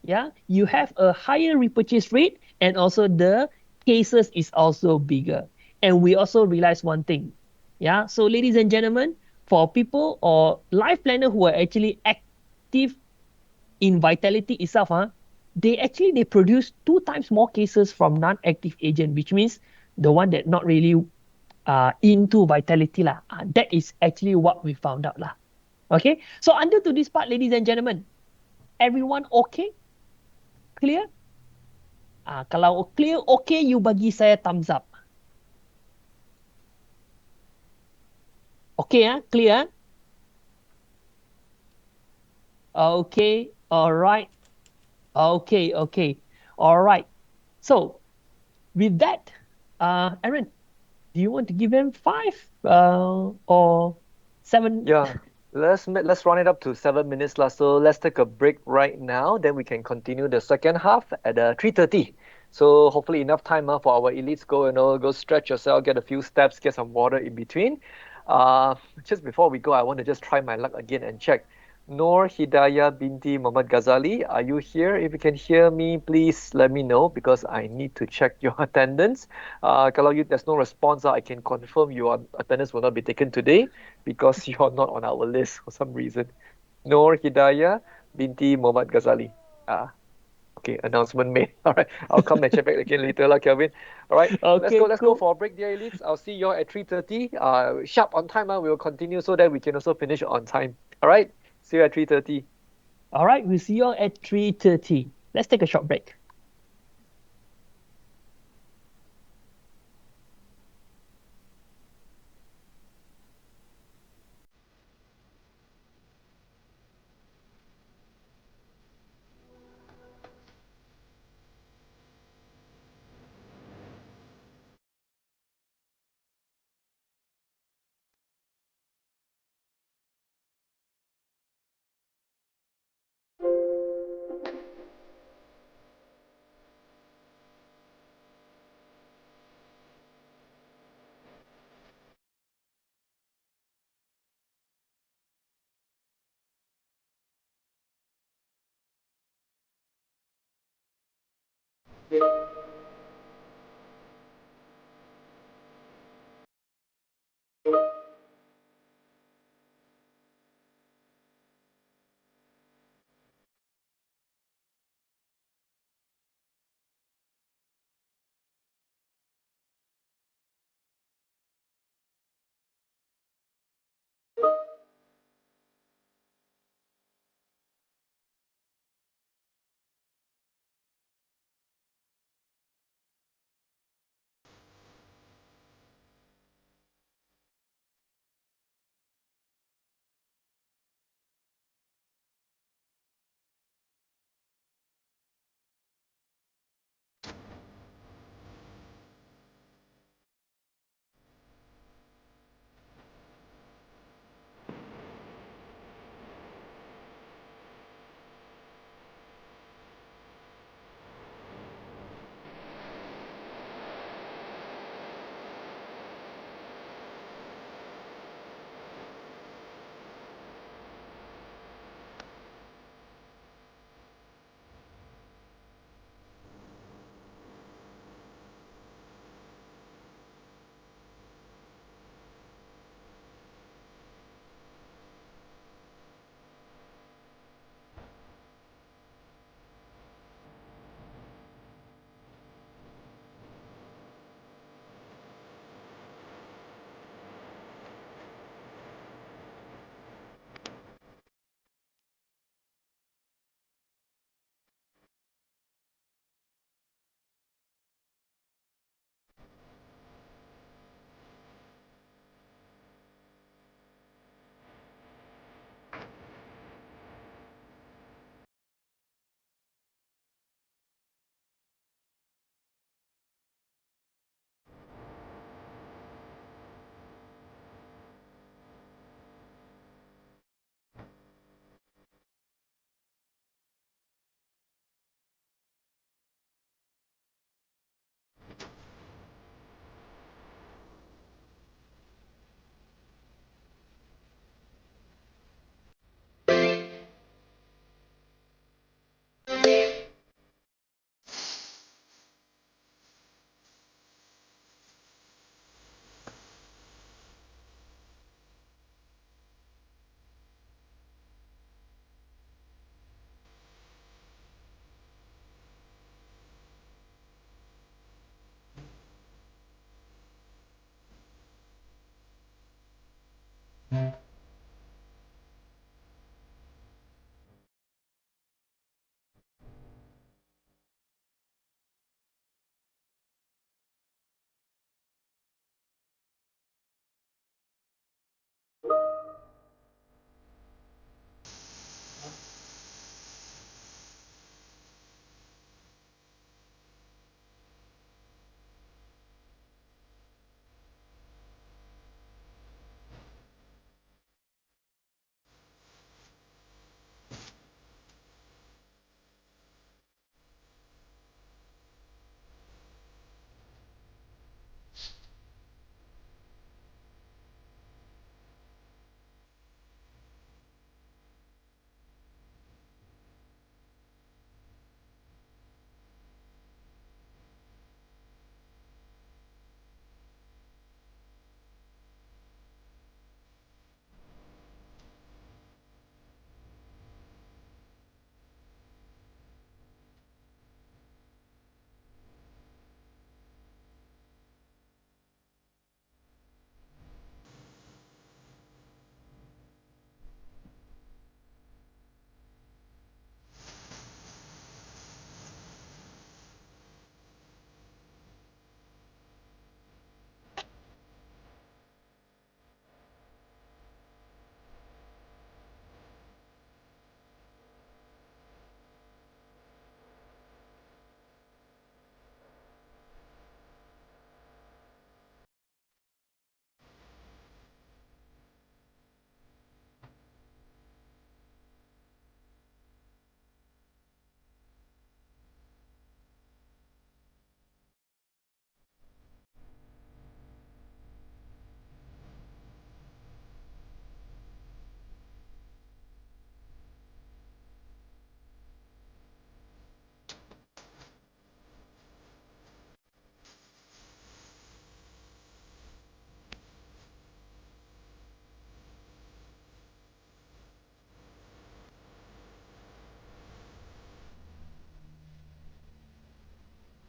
yeah, you have a higher repurchase rate and also the cases is also bigger. And we also realize one thing. Yeah. So ladies and gentlemen, for people or life planner who are actually active in Vitality itself, they produce 2 times more cases from non-active agent, which means the one that not really into Vitality lah. That is actually what we found out lah. Okay. So until to this part, ladies and gentlemen, everyone okay? Clear? Kalau clear, okay, you bagi saya thumbs up. Okay, clear? Okay, all right. Okay, okay. All right. So with that, Aaron, do you want to give them 5 or 7? Yeah, let's run it up to 7 minutes lah. So let's take a break right now. Then we can continue the second half at 3:30. So hopefully enough time for our elites go stretch yourself, get a few steps, get some water in between. Just before we go, I want to just try my luck again and check. Noor Hidayah binti Muhammad Ghazali, are you here? If you can hear me, please let me know because I need to check your attendance. Kalau there's no response, I can confirm your attendance will not be taken today because you're not on our list for some reason. Noor Hidayah binti Muhammad Ghazali. Okay, announcement made. All right, I'll come and check back again later, lah, Kelvin. All right, Okay, let's go cool. for a break, dear elites. I'll see you all at 3:30. Sharp on time. We will continue so that we can also finish on time. All right, see you at 3:30. All right, we'll see you all at 3:30. Let's take a short break.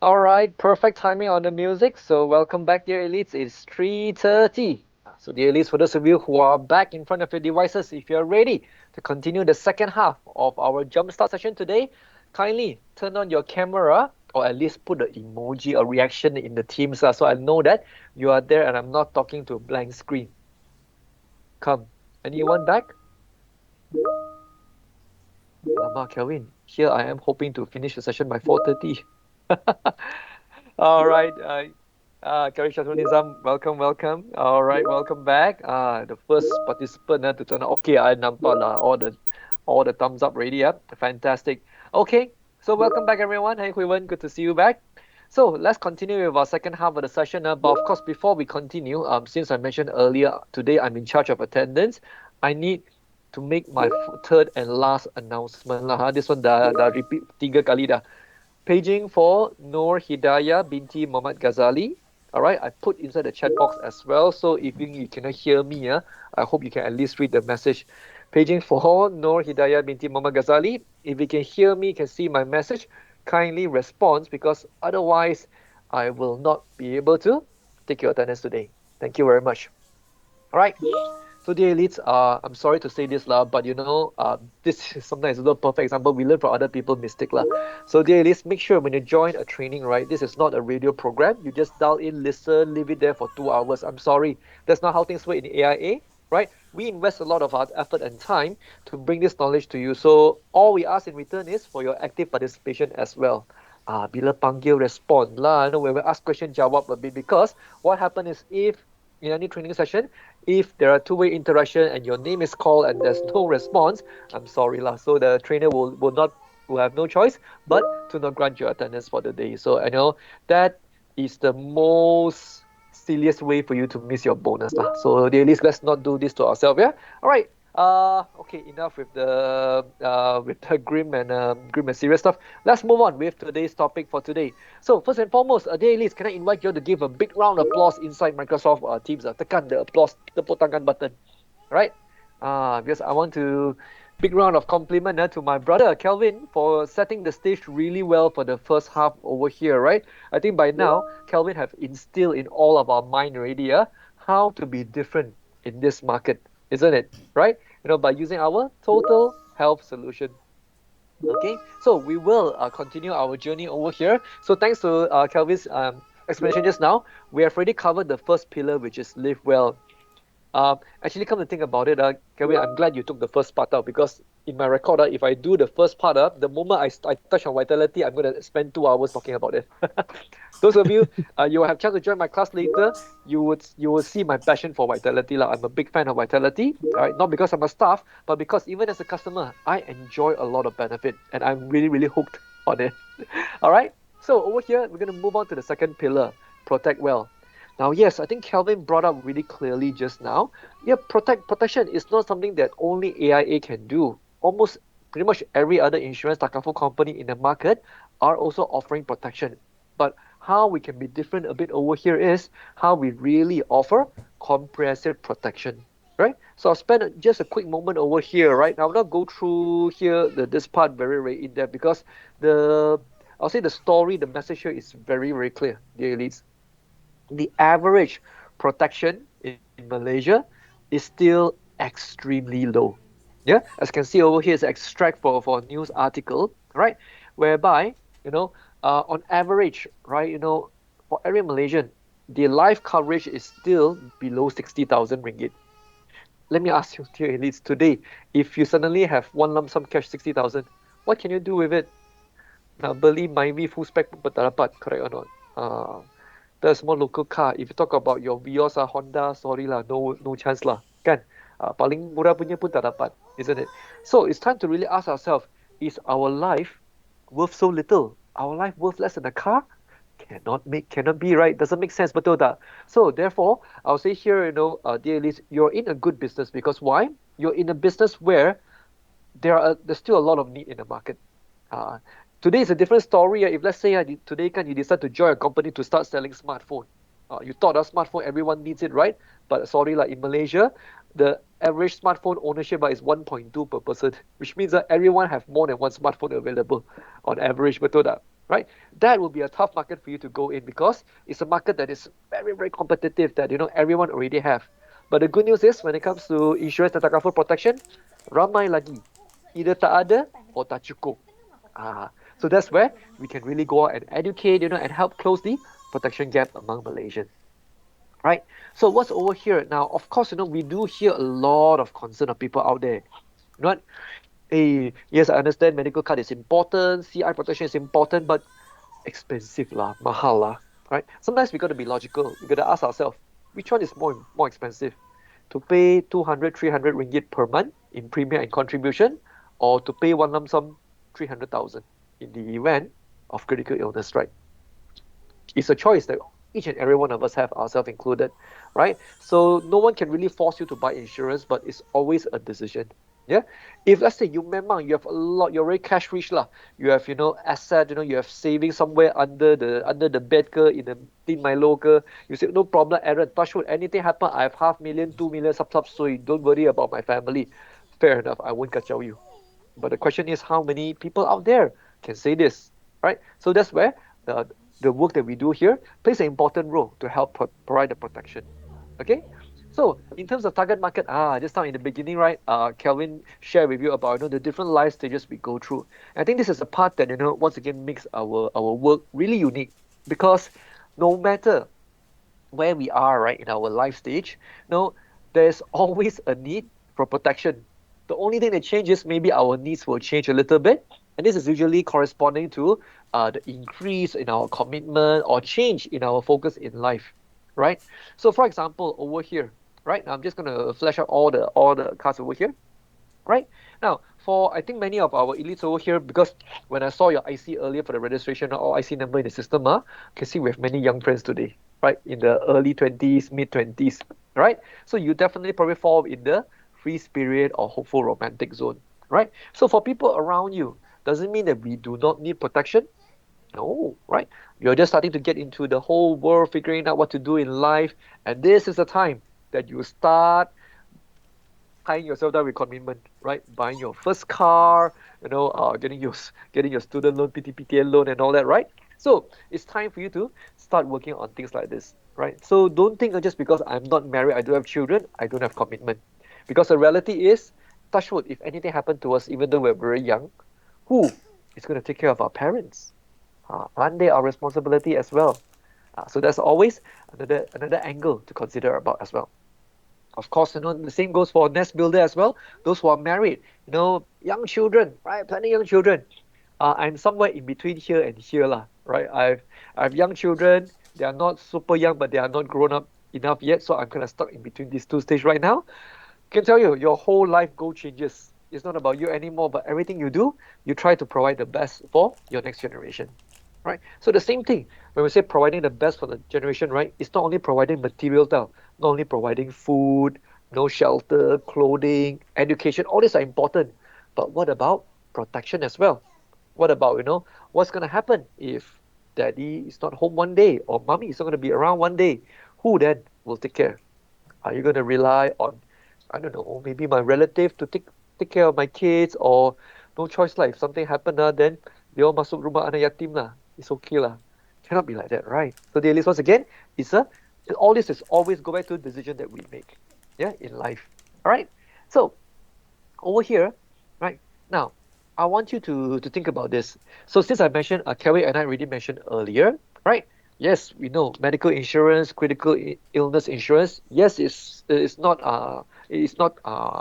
All right, perfect timing on the music. So welcome back, dear elites. It's 3:30. So dear elites, for those of you who are back in front of your devices, if you're ready to continue the second half of our Jumpstart session today, kindly turn on your camera or at least put an emoji or reaction in the Teams so I know that you are there and I'm not talking to a blank screen. Come. Anyone back? Alamak, Kelvin. Here I am hoping to finish the session by 4:30. All right. Kari Shatul Nizam, welcome. All right, welcome back. The first participant to turn on. Okay, I nampak lah all the thumbs up ready up. Fantastic. Okay, so welcome back everyone. Hey Huiwen, good to see you back. So let's continue with our second half of the session. But of course, before we continue, since I mentioned earlier, today I'm in charge of attendance. I need to make my third and last announcement lah. This one dah repeat 3 kali dah. Paging for Noor Hidayah binti Muhammad Ghazali. All right, I put inside the chat box as well. So if you cannot hear me, I hope you can at least read the message. Paging for Noor Hidayah binti Muhammad Ghazali. If you can hear me, can see my message, kindly respond because otherwise I will not be able to take your attendance today. Thank you very much. All right. So dear elites, I'm sorry to say this lah, but this is sometimes a little perfect example. We learn from other people's mistake lah. So dear elites, make sure when you join a training, right, this is not a radio program. You just dial in, listen, leave it there for 2 hours. I'm sorry, that's not how things work in AIA, right? We invest a lot of our effort and time to bring this knowledge to you. So all we ask in return is for your active participation as well. Bila panggil respond lah, when we ask question, jawab a bit because what happens is if in any training session, if there are two-way interaction and your name is called and there's no response, I'm sorry lah. So the trainer will have no choice but to not grant your attendance for the day. So I know that is the most silliest way for you to miss your bonus lah. So at least let's not do this to ourselves, yeah? All right. Okay, enough with the grim and serious stuff. Let's move on with today's topic for today. So first and foremost, dear elites, can I invite you to give a big round of applause inside Microsoft Teams? Tekan the applause, tepuk tangan button, right? Because I want to big round of compliment to my brother Kelvin for setting the stage really well for the first half over here, right? I think by now Kelvin have instilled in all of our mind already, how to be different in this market, isn't it? Right? By using our total health solution. Okay, so we will continue our journey over here. So thanks to Kelvin's explanation just now, we have already covered the first pillar, which is live well. Actually, come to think about it, Kelvin, I'm glad you took the first part out because in my record, if I do the first part, the moment I touch on vitality, I'm going to spend 2 hours talking about it. Those of you, you will have chance to join my class later. You will see my passion for vitality. I'm a big fan of vitality. All right, not because I'm a staff, but because even as a customer, I enjoy a lot of benefit and I'm really, really hooked on it. All right. So over here, we're going to move on to the second pillar, protect well. Now, yes, I think Kelvin brought up really clearly just now. Yeah, protection is not something that only AIA can do. Almost pretty much every other insurance takaful company in the market are also offering protection. But how we can be different a bit over here is how we really offer comprehensive protection, right? So I'll spend just a quick moment over here, right? I'll not go through here this part very in depth because I'll say the story, the message here is very, very clear, dear elites. The average protection in Malaysia is still extremely low. Yeah, as you can see over here, it's an extract for a news article, right? Whereby, on average, right, for every Malaysian, the life coverage is still below 60,000 ringgit. Let me ask you, dear elites, today, if you suddenly have one lump sum cash 60,000, what can you do with it? Now, beli Myvi full spec pun tak dapat, correct or not? There's more local car. If you talk about your Vios, Honda, sorry lah, no chance lah, kan? Paling murah punya pun tak dapat, isn't it? So it's time to really ask ourselves, is our life worth so little? Our life worth less than a car? Cannot be, right? Doesn't make sense, betul tak? So therefore, I'll say here, dear elites, you're in a good business because why? You're in a business where there's still a lot of need in the market. Today is a different story. If let's say today you decide to join a company to start selling smartphone. You thought a smartphone, everyone needs it, right? But sorry, in Malaysia, the average smartphone ownership is 1.2 per person, which means that everyone have more than one smartphone available on average, betul tak? right? That will be a tough market for you to go in because it's a market that is very, very competitive that, everyone already have. But the good news is when it comes to insurance dan takaful protection, ramai lagi. Either tak ada or tak cukup. So that's where we can really go out and educate, and help close the protection gap among Malaysians. Right? So what's over here now? Of course, we do hear a lot of concern of people out there. You know what? Hey, yes, I understand medical card is important, CI protection is important, but expensive lah, mahal lah, right? Sometimes we got to be logical. We got to ask ourselves, which one is more expensive? To pay 200, 300 ringgit per month in premium and contribution, or to pay one lump sum 300,000 in the event of critical illness, right? It's a choice that each and every one of us have, ourselves included, right? So no one can really force you to buy insurance, but it's always a decision. Yeah. If let's say you memang you have a lot, you're very cash rich lah. You have asset, you have savings somewhere under the bed in the tin Milo You say no problem, Aaron. Touch wood, anything happen, I have 500,000, 2 million sub so you don't worry about my family. Fair enough, I won't kacau you. But the question is how many people out there can say this, right? So that's where the work that we do here plays an important role to help provide the protection. Okay. So in terms of target market, just now in the beginning, right? Kelvin shared with you about the different life stages we go through. I think this is a part that once again makes our work really unique because no matter where we are, right, in our life stage, there's always a need for protection. The only thing that changes, maybe our needs will change a little bit, and this is usually corresponding to the increase in our commitment or change in our focus in life, right? So, for example, over here, right, I'm just gonna flash out all the cards over here. Right now, for I think many of our elites over here, because when I saw your IC earlier for the registration or IC number in the system, can see we have many young friends today, right? In the early 20s, mid 20s, right? So you definitely probably fall in the free spirit or hopeful romantic zone, right? So for people around you, does it mean that we do not need protection? No, right? You're just starting to get into the whole world, figuring out what to do in life, and this is the time that you start tying yourself down with commitment, right? Buying your first car, getting your student loan, PTPTN loan, and all that, right? So it's time for you to start working on things like this, right? So don't think just because I'm not married, I don't have children, I don't have commitment, because the reality is, touch wood, if anything happened to us, even though we're very young, who is going to take care of our parents? Aren't they our responsibility as well? So there's always another angle to consider about as well. Of course, the same goes for nest builder as well. Those who are married, young children, right? Plenty young children. I'm somewhere in between here and here, lah, right? I have young children. They are not super young, but they are not grown up enough yet. So I'm kind of stuck in between these two stages right now. I can tell you, your whole life goal changes. It's not about you anymore, but everything you do, you try to provide the best for your next generation, right? So the same thing, when we say providing the best for the generation, right? It's not only providing material now, not only providing food, shelter, clothing, education, all these are important. But what about protection as well? What about, what's going to happen if daddy is not home one day or mommy is not going to be around one day? Who then will take care? Are you going to rely on, I don't know, maybe my relative to take care of my kids, or no choice lah? If something happened, then they all masuk rumah anak yatim lah. It's okay lah. Cannot be like that, right? So the list once again, all this is always go back to the decision that we make, in life. All right. So over here, right now, I want you to think about this. So since I mentioned, Kelly and I already mentioned earlier, right? Yes, we know medical insurance, critical illness insurance. Yes, it's not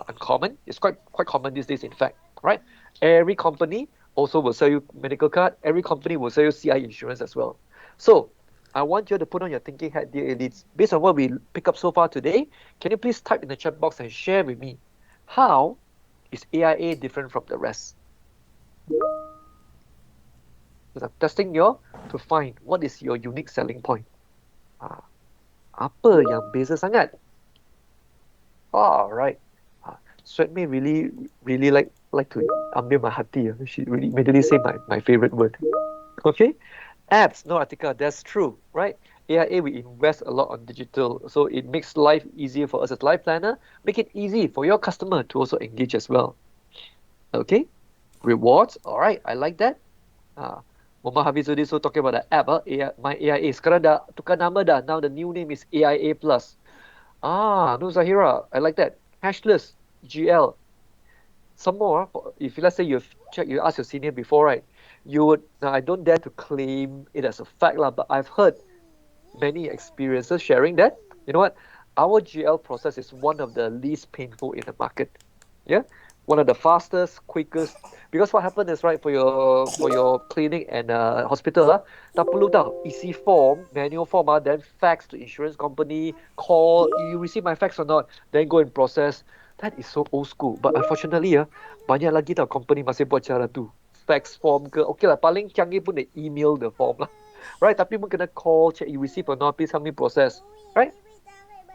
uncommon. It's quite common these days, in fact, right? Every company also will sell you medical card. Every company will sell you CI insurance as well. So I want you to put on your thinking hat, dear elites. Based on what we pick up so far today, can you please type in the chat box and share with me how is AIA different from the rest? Because I'm testing you to find what is your unique selling point. Apa yang beza sangat? Alright. Sweatmate really like to ambil my hati. She really immediately say my favorite word. Okay? Apps, no article, that's true, right? AIA, we invest a lot on digital, so it makes life easier for us as life planner, make it easy for your customer to also engage as well. Okay? Rewards, all right, I like that. Muhammad Hafizuddin so talking about the app, My AIA. Sekarang dah tukar nama dah. Now the new name is AIA Plus. No Zahira, I like that. Cashless GL. Some more, if let's say you asked your senior before, right? You would, now I don't dare to claim it as a fact, lah, but I've heard many experiences sharing that, you know what, our GL process is one of the least painful in the market. Yeah, one of the fastest, quickest. Because what happened is, right, for your clinic and hospital, tak perlu tau isi form, manual form, then fax to insurance company, call, you receive my fax or not, then go and process. That is so old school. But unfortunately, banyak lagi tau company masih buat cara tu. Fax form ke, okay lah, paling canggih pun they email the form lah. Right, tapi pun kena call, check you receive or not, please help me process. Right?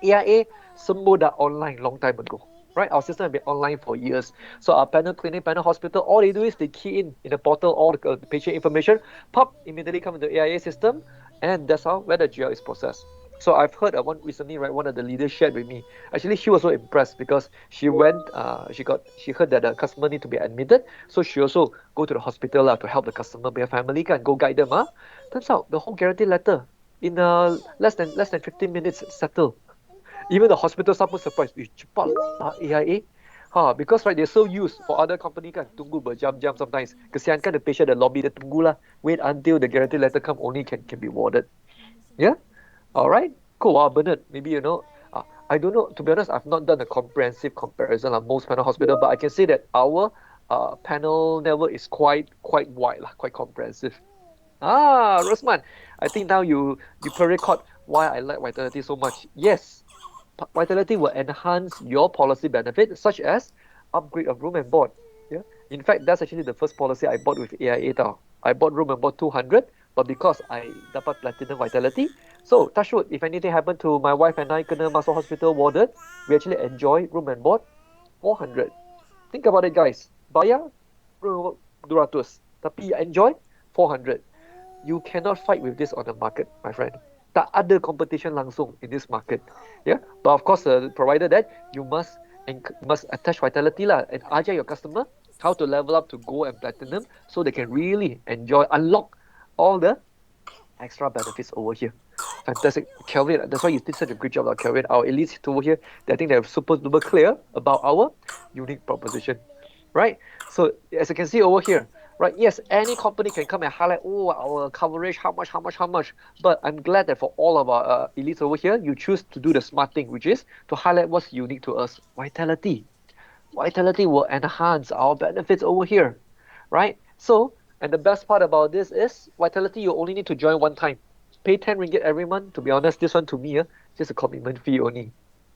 AIA semua dah online long time ago. Right, our system has been online for years. So our panel clinic, panel hospital, all they do is they key in the portal all the patient information, pop, immediately come into the AIA system, and that's how where the GL is processed. So I've heard one recently, right? One of the leaders shared with me. Actually, she was so impressed because she went, she heard that the customer need to be admitted, so she also go to the hospital to help the customer, their family can go guide them. Turns out the whole guarantee letter in less than 15 minutes settled. Even the hospital staff was surprised. Cepat lah AIA. Because right, they're so used for other company kan tunggu berjam-jam sometimes. Kesian kan the patient the lobby dia tunggulah. Wait until the guarantee letter come only can be warded. Yeah. All right. Cool. Bernard, maybe I don't know. To be honest, I've not done a comprehensive comparison of most panel hospital, but I can say that our panel network is quite wide lah, quite comprehensive. Rosman, I think now you probably caught why I like Vitality so much. Yes, Vitality will enhance your policy benefit, such as upgrade of room and board. Yeah. In fact, that's actually the first policy I bought with AIA tau. I bought room and board 200, but because I dapat platinum Vitality, so touch wood, if anything happened to my wife and I kena masuk hospital warded, we actually enjoy room and board 400. Think about it, guys. Bayar room 200, tapi enjoy 400. You cannot fight with this on the market, my friend. Tak ada competition langsung in this market. Yeah, but of course, provided that you must attach Vitality lah and ajar your customer how to level up to gold and platinum so they can really unlock all the extra benefits over here. Fantastic. Kelvin, that's why you did such a great job, Kelvin. Our elites over here, I think they're super duper clear about our unique proposition. Right? So as you can see over here, right, yes, any company can come and highlight, our coverage, how much. But I'm glad that for all of our elites over here, you choose to do the smart thing, which is to highlight what's unique to us. Vitality. Vitality will enhance our benefits over here. Right? So, and the best part about this is Vitality, you only need to join one time. Pay 10 ringgit every month. To be honest, this one to me, just a commitment fee only.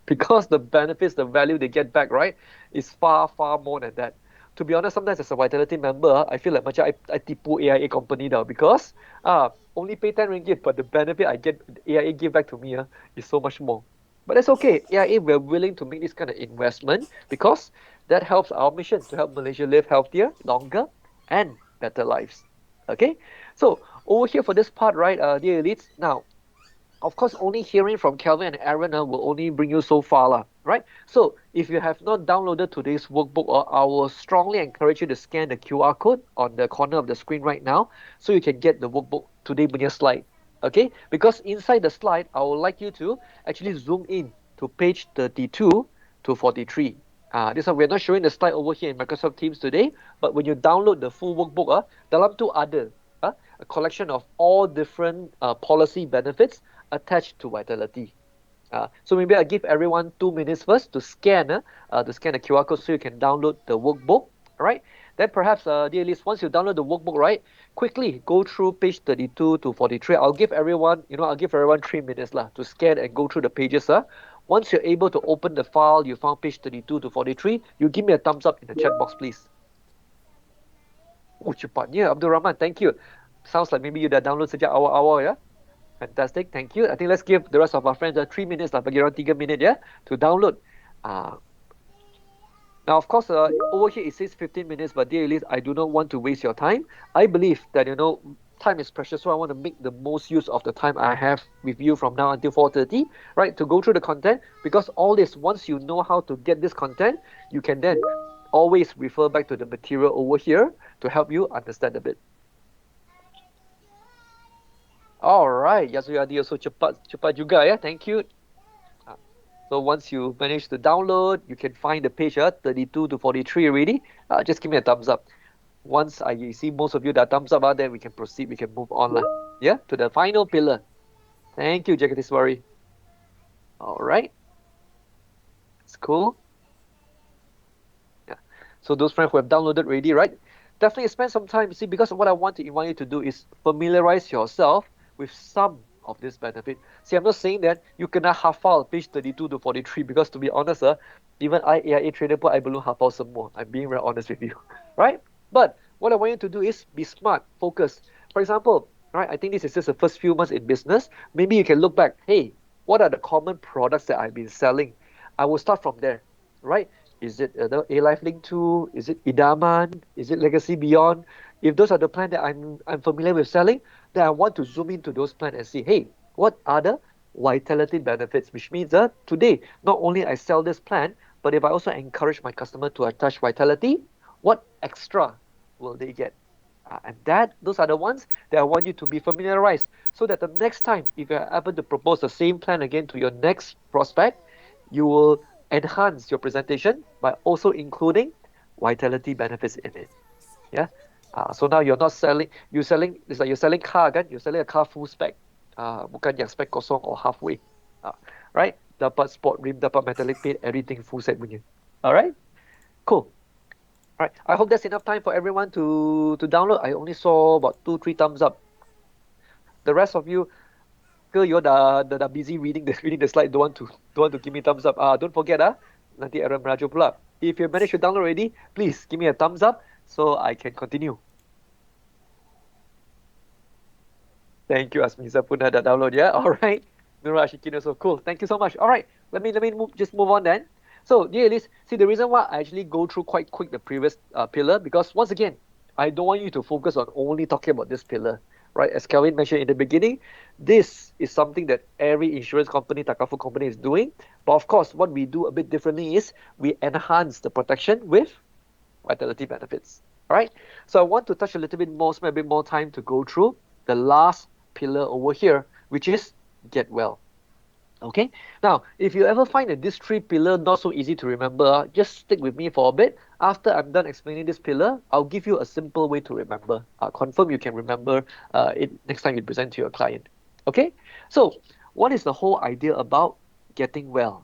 Because the benefits, the value they get back, right, is far, far more than that. To be honest, sometimes as a Vitality member, I feel like macam I tipu AIA company now because only pay 10 ringgit, but the benefit I get, AIA give back to me is so much more. But that's okay. AIA, we're willing to make this kind of investment because that helps our mission to help Malaysia live healthier, longer, and better lives. Okay? So over here for this part, right, dear elites, now, of course, only hearing from Kelvin and Aaron will only bring you so far, right? So if you have not downloaded today's workbook, I will strongly encourage you to scan the QR code on the corner of the screen right now so you can get the workbook today punya slide. Okay? Because inside the slide, I would like you to actually zoom in to page 32 to 43. This one, we're not showing the slide over here in Microsoft Teams today, but when you download the full workbook, dalam tu ada a collection of all different policy benefits attached to Vitality. So maybe I give everyone 2 minutes first to scan the QR code so you can download the workbook. All right. Then perhaps, dear listeners, once you download the workbook, right, quickly go through page 32 to 43. I'll give everyone 3 minutes to scan and go through the pages. Once you're able to open the file, you found page 32 to 43, you give me a thumbs up in the chat box, please. Cepatnya, Abdul Rahman, thank you. Sounds like maybe you dah download sejak awal-awal, ya. Fantastic, thank you. I think let's give the rest of our friends 3 minutes, bagi orang 3 minit, ya, to download. Now, of course, over here it says 15 minutes, but dear Elise, I do not want to waste your time. I believe that, time is precious, so I want to make the most use of the time I have with you from now until 4:30, right, to go through the content, because all this, once you know how to get this content, you can then always refer back to the material over here to help you understand a bit. Alright, Yasuyadi also cepat juga ya. Thank you. So once you manage to download, you can find the page 32 to 43 already. Just give me a thumbs up. Once I see most of you that thumbs up, then we can proceed, we can move on. Yeah, to the final pillar. Thank you, Jagatiswari. Alright. It's cool. Yeah. So those friends who have downloaded already, right? Definitely spend some time. See, because what I want to invite you to do is familiarize yourself with some of this benefit. See, I'm not saying that you cannot hafal page 32 to 43 because to be honest, even I, AIA trader pun I belum hafal semua. I'm being very honest with you, right? But what I want you to do is be smart, focus. For example, right, I think this is just the first few months in business. Maybe you can look back, hey, what are the common products that I've been selling? I will start from there, right? Is it the A Life Link 2? Is it Idaman? Is it Legacy Beyond? If those are the plans that I'm familiar with selling, then I want to zoom into those plans and see, hey, what are the vitality benefits? Which means today, not only I sell this plan, but if I also encourage my customer to attach vitality, what extra will they get? And those are the ones that I want you to be familiarized so that the next time, if you happen to propose the same plan again to your next prospect, you will enhance your presentation by also including vitality benefits in it. Yeah. So now you're not selling, it's like you're selling car kan? You're selling a car full spec. Bukan yang spec kosong or halfway. Right? Dapat sport rim, dapat metallic paint, everything full set punya. Alright? Cool. Alright, I hope that's enough time for everyone to download. I only saw about 2-3 thumbs up. The rest of you, you're dah busy reading the slide, don't want to give me thumbs up. Don't forget nanti Aaron merajuk pula. If you managed to download already, please give me a thumbs up so I can continue. Thank you, Asmisa pun dah download, yeah? Alright. Nura Ashikin also, cool. Thank you so much. Alright, let me move on then. So, dear Elise, see the reason why I actually go through quite quick the previous pillar, because once again, I don't want you to focus on only talking about this pillar, right? As Kelvin mentioned in the beginning, this is something that every insurance company, Takafu company is doing. But of course, what we do a bit differently is we enhance the protection with vitality benefits. All right. So I want to touch a little bit more, spend a bit more time to go through the last pillar over here, which is get well. Okay, now if you ever find that this 3 pillar not so easy to remember, just stick with me for a bit. After I'm done explaining this pillar, I'll give you a simple way to remember. Confirm you can remember it next time you present to your client. Okay, so what is the whole idea about getting well?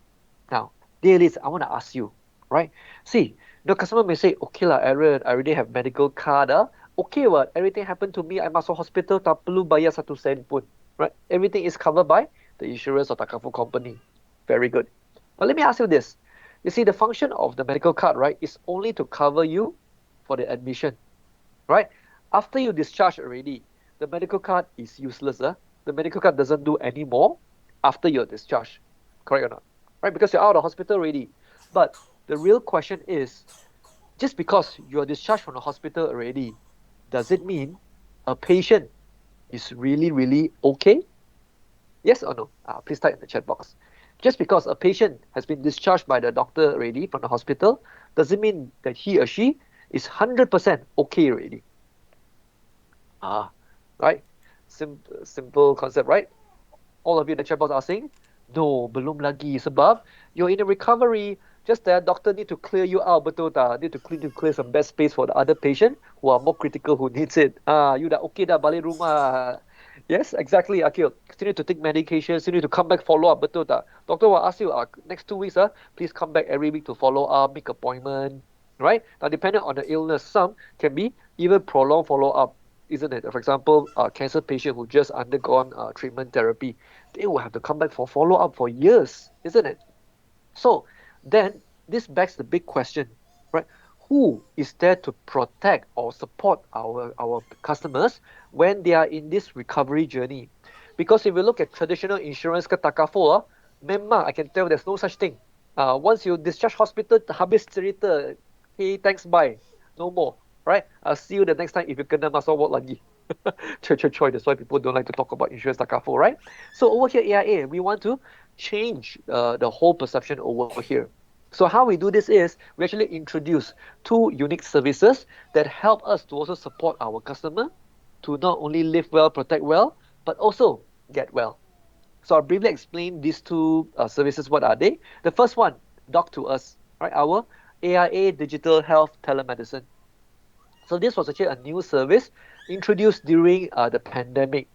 Now, dear Liz, I want to ask you, right? See, the customer may say, okay lah, Aaron, I already have medical card. Okay, what? Everything happened to me, I masuk hospital, tak perlu bayar 1 sen pun. Right? Everything is covered by the insurance or Takafu company. Very good. But let me ask you this. You see, the function of the medical card, right, is only to cover you for the admission, right? After you discharge already, the medical card is useless. The medical card doesn't do any more after your discharge. Correct or not? Right? Because you're out of the hospital already. But the real question is, just because you're discharged from the hospital already, does it mean a patient is really, really okay? Yes or no? Please type in the chat box. Just because a patient has been discharged by the doctor already from the hospital, does it mean that he or she is 100% okay already? Right? Simple concept, right? All of you in the chat box are saying, no, belum lagi. Sebab you're in a recovery. Just that doctor need to clear you out, betul tak? Need to clear some bed space for the other patient who are more critical, who needs it. You dah okay dah balik rumah. Yes, exactly, Akil. Still need to take medication, still need to come back follow up, betul tak? Doctor will ask you, next 2 weeks, please come back every week to follow up, make appointment, right? Now, depending on the illness, some can be even prolonged follow up, isn't it? For example, a cancer patient who just undergone treatment therapy, they will have to come back for follow up for years, isn't it? So then this begs the big question, right? Who is there to protect or support our customers when they are in this recovery journey? Because if you look at traditional insurance ke Takaful, memang I can tell there's no such thing. Once you discharge hospital, habis cerita, hey, thanks, bye, no more, right? I'll see you the next time if you kena masuk ward lagi. Choy. That's why people don't like to talk about insurance Takaful, right? So over here, AIA, we want to change the whole perception over here. So how we do this is we actually introduce 2 unique services that help us to also support our customer to not only live well, protect well, but also get well. So I'll briefly explain these two services. What are they? The first one, Doc to Us, right? Our AIA Digital Health Telemedicine. So this was actually a new service introduced during the pandemic.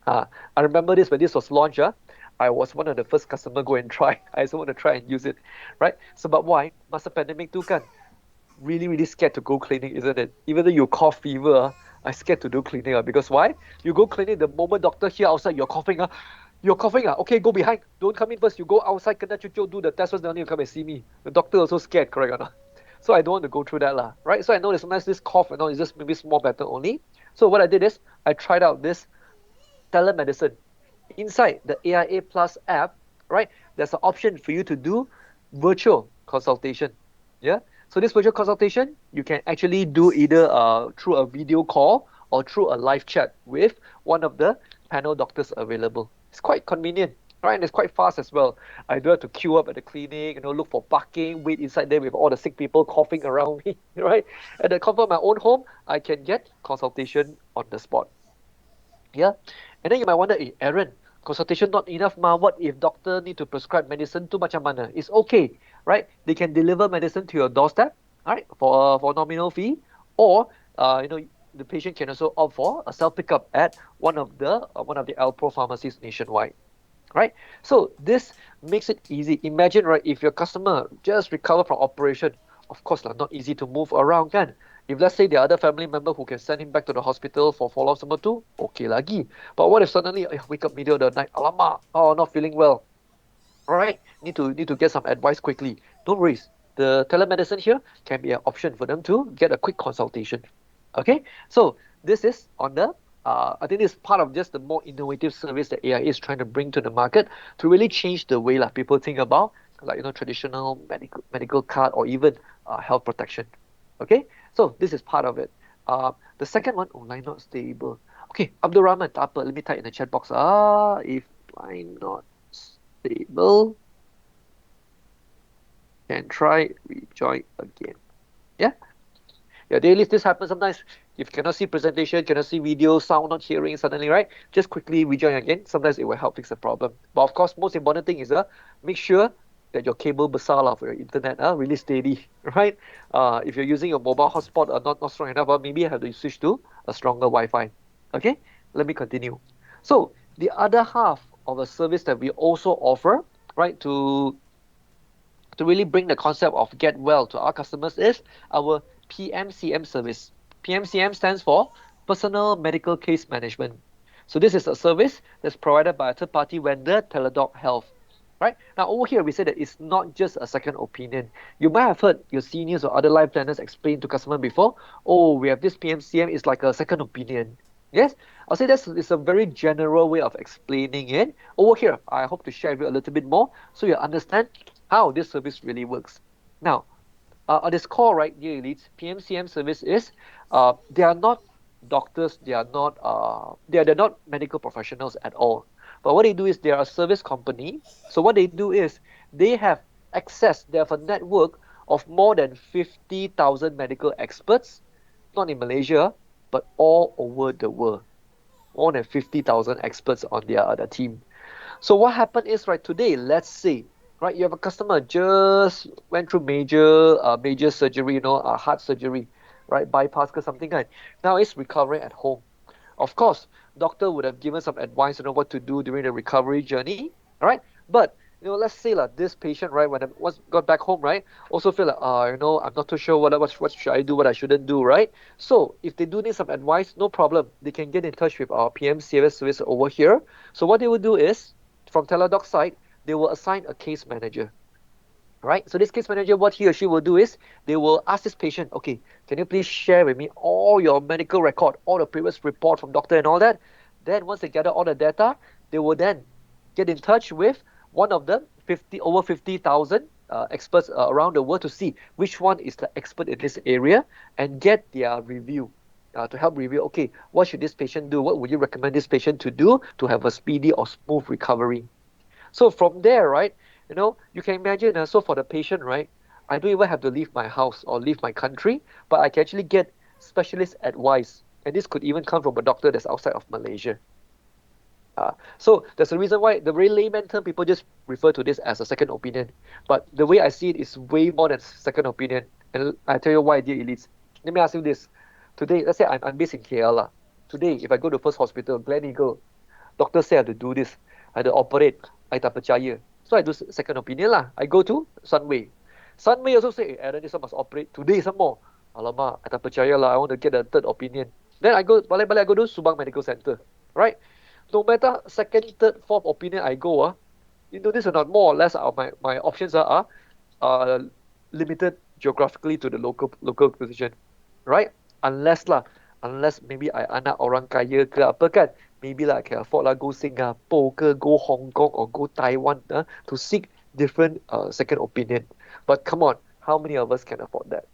I remember this when this was launched. I was one of the first customer go and try. I also want to try and use it, right? So, but why? Masa pandemic tu kan? Really scared to go clinic, isn't it? Even though you cough fever, I scared to do clinic. Because why? You go clinic, the moment doctor here outside, you're coughing. Okay, go behind. Don't come in first. You go outside, kena cucuk, do the test first, then you come and see me. The doctor also scared, correct or not? So I don't want to go through that, lah, right? So I know that sometimes this cough and all is just maybe small matter only. So what I did is I tried out this telemedicine. Inside the AIA Plus app, right, there's an option for you to do virtual consultation. Yeah. So this virtual consultation, you can actually do either through a video call or through a live chat with one of the panel doctors available. It's quite convenient, right? And it's quite fast as well. I don't have to queue up at the clinic, look for parking, wait inside there with all the sick people coughing around me, right? At the comfort of my own home, I can get consultation on the spot. Yeah. And then you might wonder, Aaron, consultation not enough ma. What if doctor need to prescribe medicine to macam mana? It's okay, right? They can deliver medicine to your doorstep, right, for nominal fee, or the patient can also opt for a self pickup at one of the Alpro pharmacies nationwide. Right? So this makes it easy. Imagine, right, if your customer just recover from operation, of course, not easy to move around, kan? If let's say the other family member who can send him back to the hospital for follow-up number 2, okay lagi. But what if suddenly wake up middle of the night, alamak, not feeling well. All right, need to get some advice quickly. Don't worry. The telemedicine here can be an option for them to get a quick consultation. Okay, so this is on the I think this is part of just the more innovative service that AIA is trying to bring to the market to really change the way people think about traditional medical card or even health protection. Okay, so this is part of it. The second one, line not stable. Okay, Abdul Rahman, tak apa, let me type in the chat box. If line not stable, can try rejoin again. Yeah. Yeah, daily this happens sometimes. If you cannot see presentation, cannot see video, sound not hearing suddenly, right? Just quickly rejoin again. Sometimes it will help fix the problem. But of course, most important thing is make sure that your cable besar for your internet really steady, right? If you're using your mobile hotspot not strong enough, maybe you have to switch to a stronger Wi-Fi. Okay, let me continue. So the other half of a service that we also offer, right, to really bring the concept of get well to our customers is our PMCM service. PMCM stands for Personal Medical Case Management. So this is a service that's provided by a third-party vendor, Teladoc Health. Right? Now over here, we say that it's not just a second opinion. You might have heard your seniors or other life planners explain to customers before, we have this PMCM, it's like a second opinion. Yes, I'll say it's a very general way of explaining it. Over here, I hope to share with you a little bit more so you understand how this service really works. Now, on this call, right, dear elites, PMCM service is, they are not doctors, they're not medical professionals at all. But what they do is they are a service company. So what they do is they have a network of more than 50,000 medical experts, not in Malaysia, but all over the world. More than 50,000 experts on their team. So what happened is, right, today, let's say, right, you have a customer just went through major surgery, heart surgery, right, bypass or something like that. Now it's recovering at home. Of course, doctor would have given some advice, what to do during the recovery journey, all right? But, let's say this patient, right, when I got back home, right, also feel like, I'm not too sure what should I do, what I shouldn't do, right? So if they do need some advice, no problem. They can get in touch with our PMCS service over here. So what they will do is, from Teladoc side, they will assign a case manager. Right? So this case manager, what he or she will do is, they will ask this patient, okay, can you please share with me all your medical record, all the previous report from doctor and all that? Then once they gather all the data, they will then get in touch with one of the over 50,000 experts around the world to see which one is the expert in this area and get their review. To help review, okay, what should this patient do? What would you recommend this patient to do to have a speedy or smooth recovery? So from there, right, you can imagine, so for the patient, right, I don't even have to leave my house or leave my country, but I can actually get specialist advice. And this could even come from a doctor that's outside of Malaysia. So there's a reason why the very layman term people just refer to this as a second opinion. But the way I see it is way more than second opinion. And I tell you why, dear elites. Let me ask you this. Today, let's say I'm based in KL. Today, if I go to First Hospital, Glen Eagle, doctor say I have to do this, I have to operate, I tak percaya. So I do second opinion lah. I go to Sunway. Sunway also say, Aaron, this one must operate today some more. Alamak, I tak percaya lah. I want to get a third opinion. Then I go, balik-balik I go to Subang Medical Center, right? No matter second, third, fourth opinion I go, you know this or not, more or less my options are limited geographically to the local position, right? Unless maybe I anak orang kaya ke apa kan, maybe like I can afford lah go Singapore ke, go Hong Kong or go Taiwan to seek different second opinion. But come on, how many of us can afford that?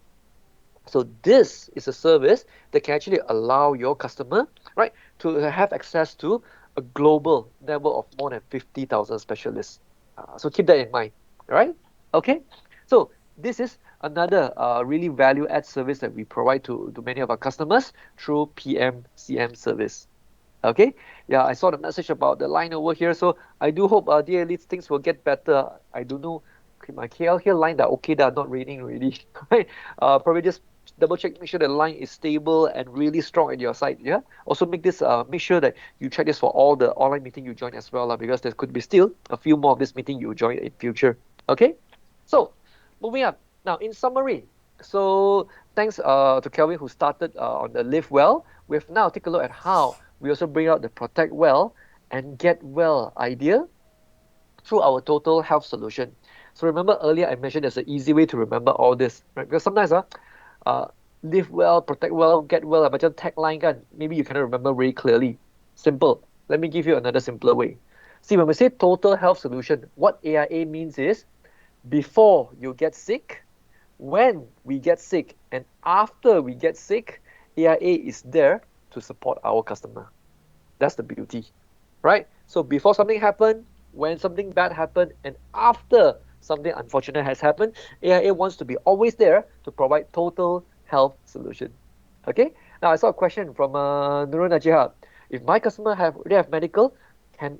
So this is a service that can actually allow your customer, right, to have access to a global network of more than 50,000 specialists. So keep that in mind, right? Okay. So this is another really value-add service that we provide to many of our customers through PMCM service. Okay. Yeah, I saw the message about the line over here. So I do hope, dear elites, things will get better. I don't know. Okay, my KL here line that okay, that not raining already. Right? Probably just double check, make sure the line is stable and really strong at your side. Yeah. Also make this make sure that you check this for all the online meeting you join as well, because there could be still a few more of this meeting you join in future. Okay. So moving up now, in summary, so thanks to Kelvin who started on the live well. We've now take a look at how we also bring out the protect well and get well idea through our total health solution. So remember earlier I mentioned there's an easy way to remember all this, right? Because sometimes live well, protect well, get well, macam tagline kan, maybe you cannot remember very clearly. Simple. Let me give you another simpler way. See, when we say total health solution, what AIA means is before you get sick, when we get sick, and after we get sick, AIA is there to support our customer. That's the beauty, right? So before something happened, when something bad happened, and after something unfortunate has happened, AIA wants to be always there to provide total health solution. Okay. Now I saw a question from Nurul Najihah. If my customer already have medical,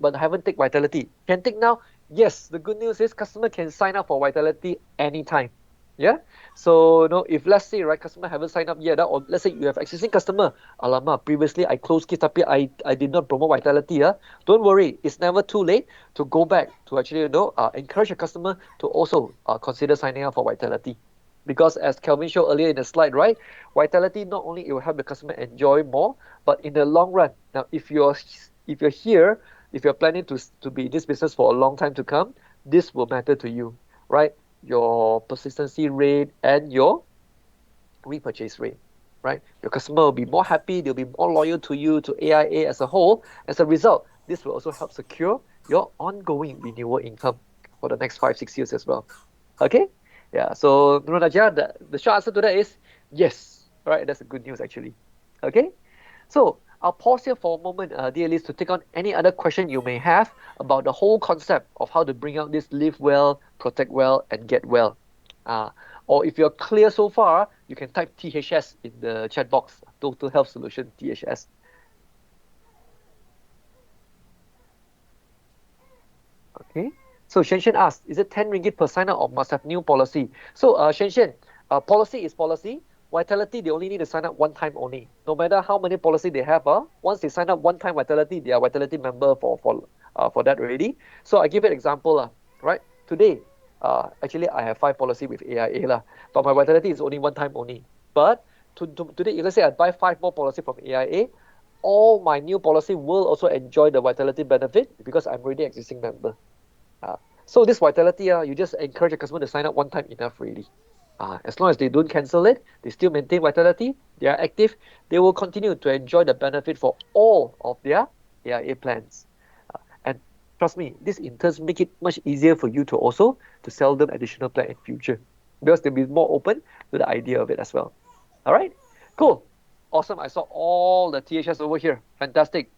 but haven't take Vitality, can take now? Yes. The good news is customer can sign up for Vitality anytime. Yeah. So if let's say right customer haven't signed up yet, or let's say you have existing customer, alamak, previously I closed case tapi I did not promote Vitality. Don't worry, it's never too late to go back to actually encourage your customer to also consider signing up for Vitality. Because as Kelvin showed earlier in the slide, right, Vitality not only it will help the customer enjoy more, but in the long run, now if you're here, if you're planning to be in this business for a long time to come, this will matter to you, right? Your persistency rate and your repurchase rate, right? Your customer will be more happy, they'll be more loyal to you, to AIA as a whole. As a result, this will also help secure your ongoing renewal income for the next 5-6 years as well. Okay? Yeah, so Nurul Najihah, the short answer to that is yes. Right, that's the good news actually. Okay? So I'll pause here for a moment, dear listeners, to take on any other question you may have about the whole concept of how to bring out this live well, protect well, and get well. Or if you're clear so far, you can type THS in the chat box, Total Health Solution, THS. Okay. So Shen asked, is it 10 ringgit per sign up or must have new policy? So Shen, policy is policy. Vitality, they only need to sign up one time only. No matter how many policy they have, once they sign up one time Vitality, they are Vitality member for that already. So I give an example, right? Today, actually I have 5 policy with AIA, but my Vitality is only one time only. But today, if let's say I buy 5 more policy from AIA, all my new policy will also enjoy the Vitality benefit because I'm already existing member. So this Vitality, you just encourage a customer to sign up one time enough really. As long as they don't cancel it, they still maintain Vitality, they are active, they will continue to enjoy the benefit for all of their AIA plans. And trust me, this in turn make it much easier for you to also to sell them additional plan in future because they'll be more open to the idea of it as well. All right, cool, awesome. I saw all the THS over here, fantastic.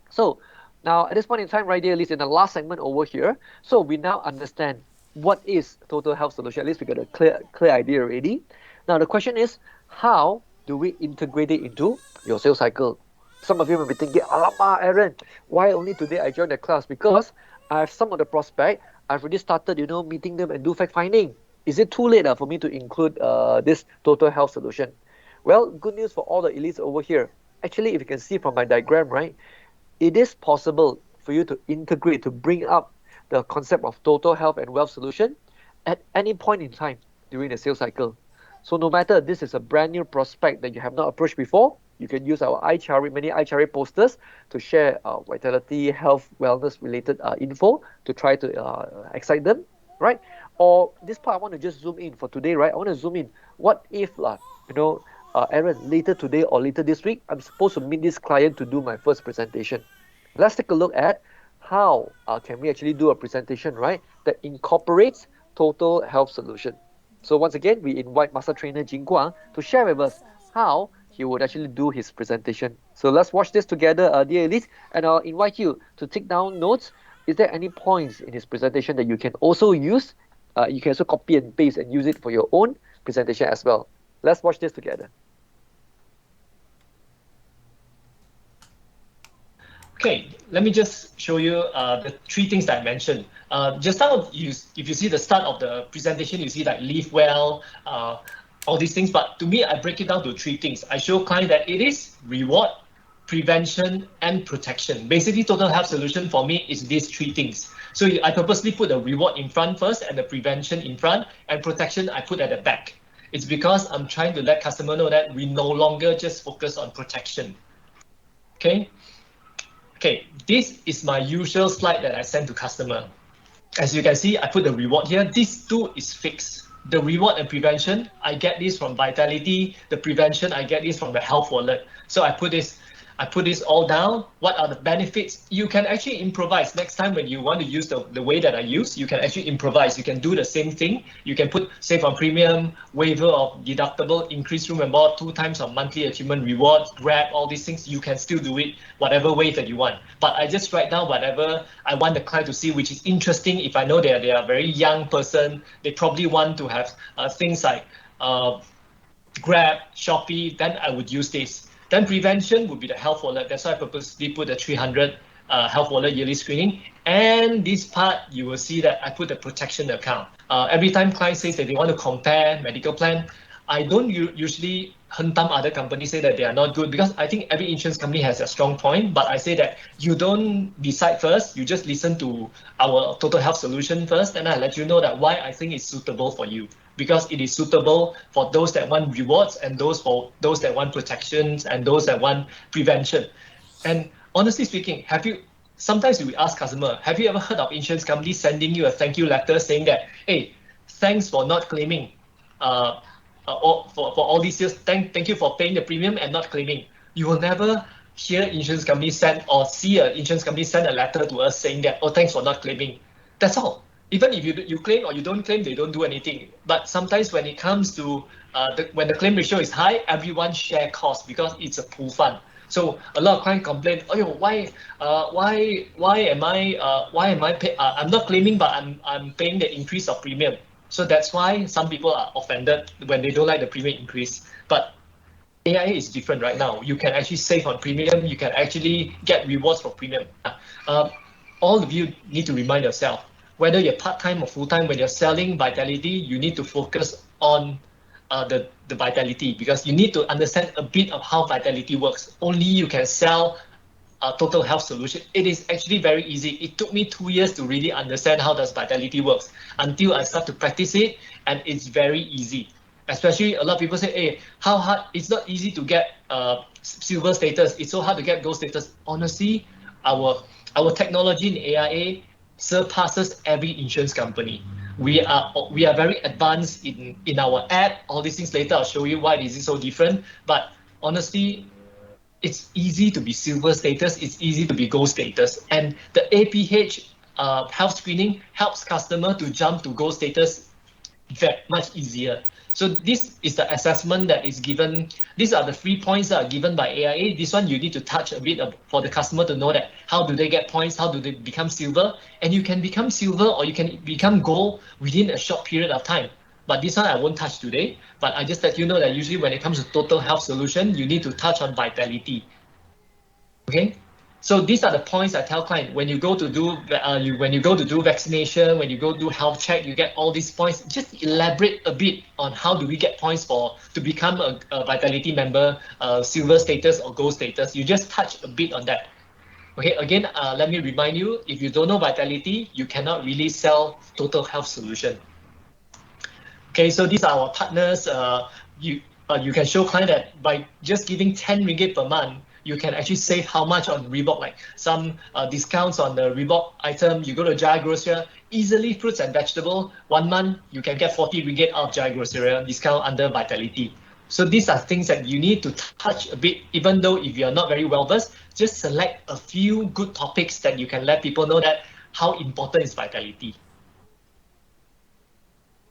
So now at this point in time, right there, at least in the last segment over here, so we now understand what is total health solution. At least we got a clear idea already. Now the question is, how do we integrate it into your sales cycle? Some of you may be thinking, Alama, Aaron, why only today I joined the class? Because I have some of the prospect, I've already started, meeting them and do fact finding. Is it too late for me to include this total health solution? Well, good news for all the elites over here. Actually, if you can see from my diagram, right, it is possible for you to integrate, to bring up the concept of total health and wealth solution at any point in time during the sales cycle. So no matter this is a brand new prospect that you have not approached before, you can use our many iCharity posters to share vitality, health, wellness related info to try to excite them, right? Or this part I want to just zoom in for today, right? I want to zoom in. What if, Aaron, later today or later this week, I'm supposed to meet this client to do my first presentation. Let's take a look at how can we actually do a presentation, right, that incorporates total health solution. So once again, we invite Master Trainer Jin Guang to share with us how he would actually do his presentation. So let's watch this together, dear elite, and I'll invite you to take down notes. Is there any points in his presentation that you can also use? You can also copy and paste and use it for your own presentation as well. Let's watch this together. Okay, let me just show you the three things that I mentioned. Just now, if you see the start of the presentation, you see like live well, all these things. But to me, I break it down to three things. I show client that it is reward, prevention, and protection. Basically, total health solution for me is these three things. So I purposely put the reward in front first and the prevention in front, and protection I put at the back. It's because I'm trying to let customer know that we no longer just focus on protection. Okay. Okay, this is my usual slide that I send to customer. As you can see, I put the reward here. This two is fixed. The reward and prevention, I get this from Vitality. The prevention, I get this from the Health Wallet. So I put this all down. What are the benefits? You can actually improvise. Next time when you want to use the way that I use, you can actually improvise. You can do the same thing. You can put save on premium, waiver of deductible, increase room and board, 2 times of monthly achievement rewards, grab, all these things. You can still do it whatever way that you want. But I just write down whatever I want the client to see, which is interesting. If I know they are a very young person, they probably want to have things like Grab, Shopee, then I would use this. Then prevention would be the health wallet. That's why I purposely put the 300 health wallet yearly screening. And this part, you will see that I put the protection account. Every time client says that they want to compare medical plan, I don't usually hentam other companies, say that they are not good, because I think every insurance company has a strong point. But I say that you don't decide first, you just listen to our total health solution first, and I let you know that why I think it's suitable for you. Because it is suitable for those that want rewards and those that want protections and those that want prevention. And honestly speaking, sometimes we ask customer, have you ever heard of insurance companies sending you a thank you letter saying that, hey, thanks for not claiming, for all these years, thank you for paying the premium and not claiming. You will never hear insurance companies send or see an insurance company send a letter to us saying that, oh, thanks for not claiming. That's all. Even if you claim or you don't claim, they don't do anything. But sometimes when it comes to when the claim ratio is high, everyone share costs because it's a pool fund. So a lot of clients complain, oh, why am I I'm not claiming, but I'm paying the increase of premium. So that's why some people are offended when they don't like the premium increase. But AIA is different right now. You can actually save on premium. You can actually get rewards for premium. All of you need to remind yourself, whether you're part-time or full-time, when you're selling Vitality, you need to focus on the Vitality, because you need to understand a bit of how Vitality works. Only you can sell a total health solution. It is actually very easy. It took me 2 years to really understand how does Vitality works until I start to practice it, and it's very easy. Especially a lot of people say, hey, how hard? It's not easy to get silver status. It's so hard to get gold status. Honestly, our technology in AIA surpasses every insurance company. We are very advanced in our app. All these things later I'll show you why is it so different. But honestly, it's easy to be silver status. It's easy to be gold status. And the APH health screening helps customer to jump to gold status much easier. So this is the assessment that is given. These are the 3 points that are given by AIA. This one you need to touch a bit for the customer to know that how do they get points, how do they become silver, and you can become silver or you can become gold within a short period of time. But this one I won't touch today, but I just let you know that usually when it comes to total health solution, you need to touch on Vitality. Okay, so these are the points I tell client when you go to do when you go to do vaccination, when you go do health check, you get all these points. Just elaborate a bit on how do we get points for to become a Vitality member, silver status or gold status. You just touch a bit on that. Okay, again, let me remind you, if you don't know Vitality, you cannot really sell total health solution. Okay, so these are our partners. You can show client that by just giving 10 ringgit per month, you can actually save how much on Reebok, like some discounts on the Reebok item. You go to Jaya Grocery, easily fruits and vegetable. 1 month, you can get 40 ringgit out of Jaya Grocery discount under Vitality. So these are things that you need to touch a bit, even though if you're not very well versed, just select a few good topics that you can let people know that how important is Vitality.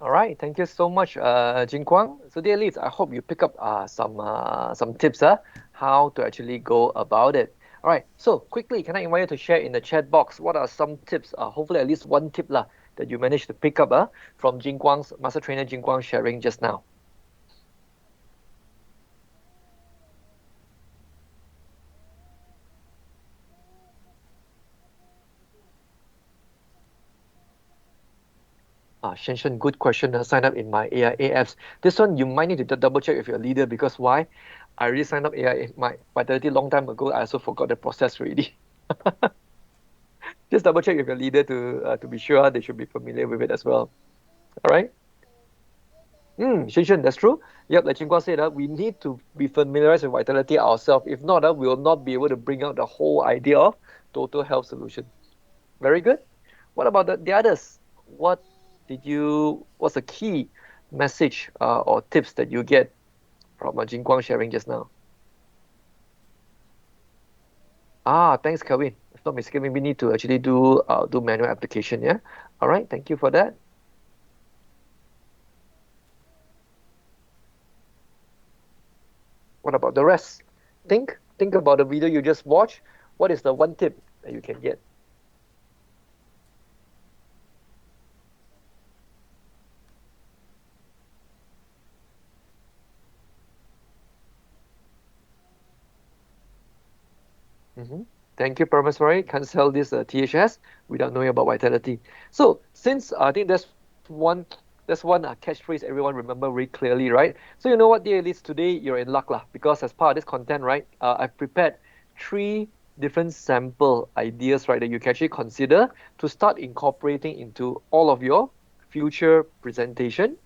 All right, thank you so much, Jin Kwang. So, dear leads, I hope you pick up some tips, how to actually go about it. All right, so quickly, can I invite you to share in the chat box what are some tips? Hopefully, at least one tip lah that you managed to pick up from Jin Kwang's master trainer Jin Kwang sharing just now. Shen, good question. Sign up in my AIA apps. This one you might need to double check with your leader because why? I already signed up AIA my Vitality long time ago. I also forgot the process already. Just double check with your leader to be sure they should be familiar with it as well. All right. Shen, that's true. Yep, like Chinqua said, we need to be familiarized with Vitality ourselves. If not, we will not be able to bring out the whole idea of total health solution. Very good. What about the others? What's the key message or tips that you get from Jin Kwang sharing just now? Thanks, Kelvin. If not mistaken, we need to actually do manual application, yeah? All right, thank you for that. What about the rest? Think about the video you just watched. What is the one tip that you can get? Thank you, Parameswari. Can't sell this THS without knowing about Vitality. So since I think that's one catchphrase everyone remember very clearly, right? So you know what, dear elites, today you're in luck lah, because as part of this content, right, I've prepared 3 different sample ideas, right, that you can actually consider to start incorporating into all of your future presentation.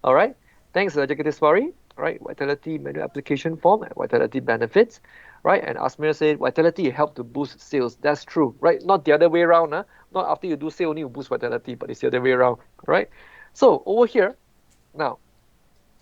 All right. Thanks, Jagadiswari. All right, Vitality manual application form and Vitality benefits. Right, and Asmir said Vitality help to boost sales. That's true, right? Not the other way around. Not after you do sale only you boost Vitality, but it's the other way around, right? So over here, now,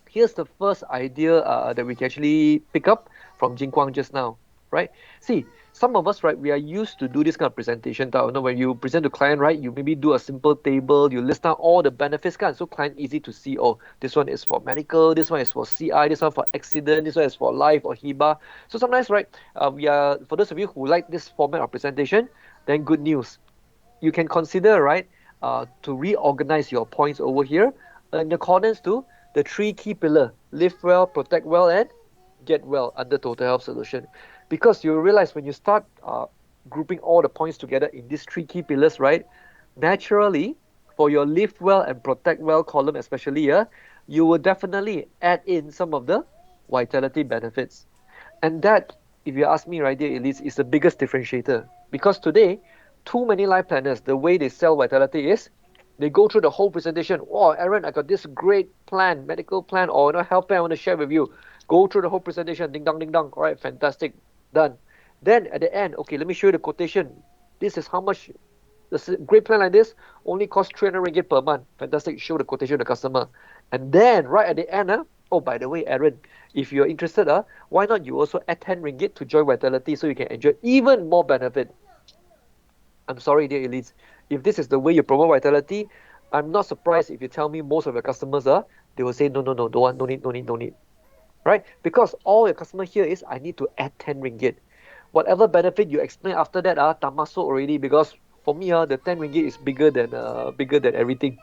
here's the first idea that we can actually pick up from Jin Kwang just now, right? See, some of us, right, we are used to do this kind of presentation. When you present to client, right, you maybe do a simple table, you list out all the benefits, so client easy to see. Oh, this one is for medical, this one is for CI, this one for accident, this one is for life or HIBA. So sometimes, right, for those of you who like this format of presentation, then good news. You can consider, right, to reorganize your points over here in accordance to the 3 key pillars: live well, protect well, and get well under total health solution. Because you realize when you start grouping all the points together in these 3 key pillars, right, naturally for your live well and protect well column especially, you will definitely add in some of the Vitality benefits. And that, if you ask me, right, dear elites, is the biggest differentiator. Because today, too many life planners, the way they sell Vitality is they go through the whole presentation. Oh, Aaron, I got this great plan, medical plan, or health plan I want to share with you. Go through the whole presentation, ding dong, ding dong. All right, fantastic, done. Then at the end, okay, let me show you the quotation. This is how much. This great plan like this only costs 300 ringgit per month. Fantastic, show the quotation to the customer. And then right at the end, oh, by the way, Aaron, if you're interested, why not you also add 10 ringgit to join Vitality so you can enjoy even more benefit. I'm sorry, dear elites. If this is the way you promote Vitality, I'm not surprised if you tell me most of your customers they will say, no, don't want, no need. Right? Because all your customer here is, I need to add 10 ringgit. Whatever benefit you explain after that, tamasuk already, because for me, the 10 ringgit is bigger than everything.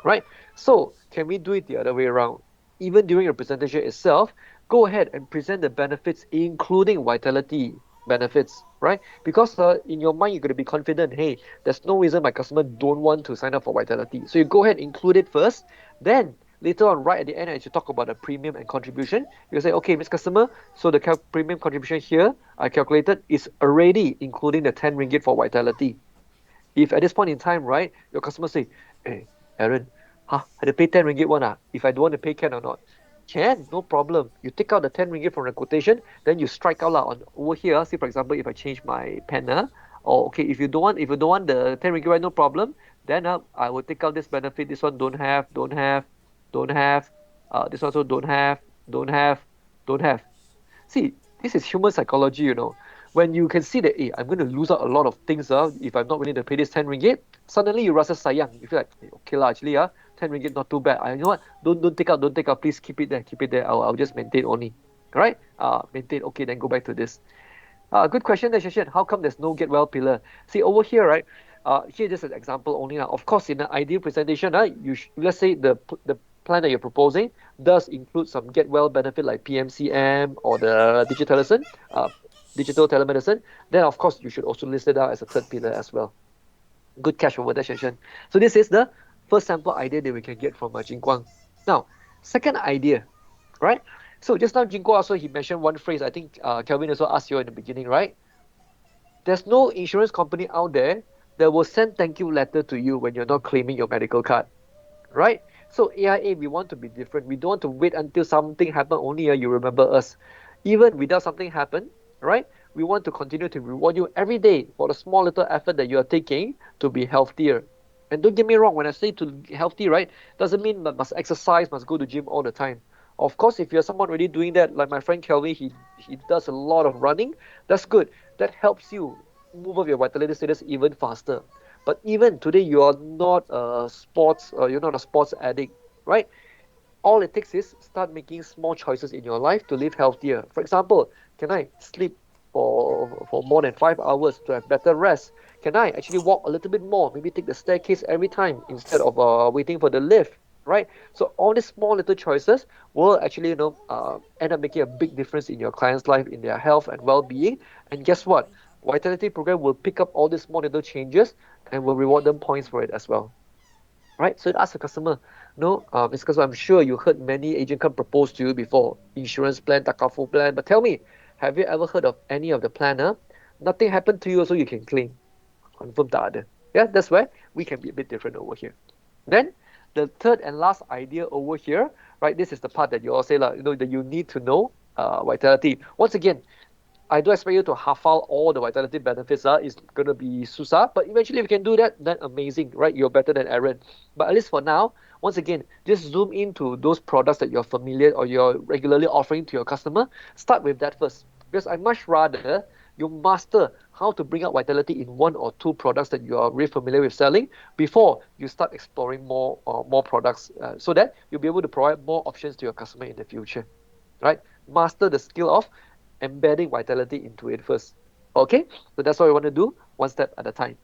Right? So, can we do it the other way around? Even during your presentation itself, go ahead and present the benefits, including Vitality benefits. right? Because in your mind, you're going to be confident, hey, there's no reason my customer don't want to sign up for Vitality. So you go ahead, include it first. Then later on, right at the end, as you talk about the premium and contribution, you say, okay, Miss Customer, so the premium contribution here I calculated is already including the 10 ringgit for Vitality. If at this point in time, right, your customer say, hey, Aaron, I had to pay 10 ringgit one, if I don't want to pay, can or not? Can, no problem. You take out the 10 ringgit from the quotation, then you strike out on over here. See, for example, if I change my pen, or okay, if you don't want the 10 ringgit, right, no problem. Then I will take out this benefit. This one don't have. This one also don't have. See, this is human psychology, When you can see that, hey, I'm going to lose out a lot of things if I'm not willing to pay this 10 ringgit, suddenly you rasa sayang. You feel like, hey, okay lah, actually, 10 ringgit not too bad. You know what? Don't take out. Please keep it there. I'll just maintain only. All right? Maintain. Okay, then go back to this. Good question, Shashin. How come there's no get well pillar? See, over here, right? Here just an example only now. Of course, in an ideal presentation, let's say the plan that you're proposing does include some get well benefit like PMCM or the digital telemedicine. Then of course you should also list it out as a third pillar as well. Good catch over there, Shashin. So this is the first sample idea that we can get from Jin Guang. Now, second idea, right? So just now Jin Guang also he mentioned one phrase. I think Kelvin also asked you in the beginning, right? There's no insurance company out there that will send thank you letter to you when you're not claiming your medical card, right? So AIA, we want to be different. We don't want to wait until something happen only you remember us. Even without something happen, right? We want to continue to reward you every day for the small little effort that you are taking to be healthier. And don't get me wrong, when I say to healthy, right, doesn't mean that must exercise, must go to gym all the time. Of course, if you're someone already doing that, like my friend Kelvin, he does a lot of running, that's good. That helps you move up your vitality status even faster. But even today, you are not you're not a sports addict, right? All it takes is start making small choices in your life to live healthier. For example, can I sleep for more than 5 hours to have better rest? Can I actually walk a little bit more? Maybe take the staircase every time instead of waiting for the lift, right? So all these small little choices will actually, end up making a big difference in your client's life, in their health and well-being. And guess what? Vitality program will pick up all these small little changes and will reward them points for it as well. Right? So ask the customer, no, it's because I'm sure you heard many agent come propose to you before, insurance plan, takafu plan, but tell me, have you ever heard of any of the plan? Nothing happened to you, so you can claim. Confirm tak ada. Yeah, that's where we can be a bit different over here. Then the third and last idea over here, right? This is the part that you all say, that you need to know vitality. Once again, I do expect you to hafal all the vitality benefits. It's going to be susah, but eventually if you can do that, then amazing, right? You're better than Aaron. But at least for now, once again, just zoom into those products that you're familiar or you're regularly offering to your customer. Start with that first, because I much rather you master how to bring out vitality in one or two products that you are really familiar with selling before you start exploring more products, so that you'll be able to provide more options to your customer in the future, right? Master the skill of embedding vitality into it first. Okay, so that's what we want to do, one step at a time.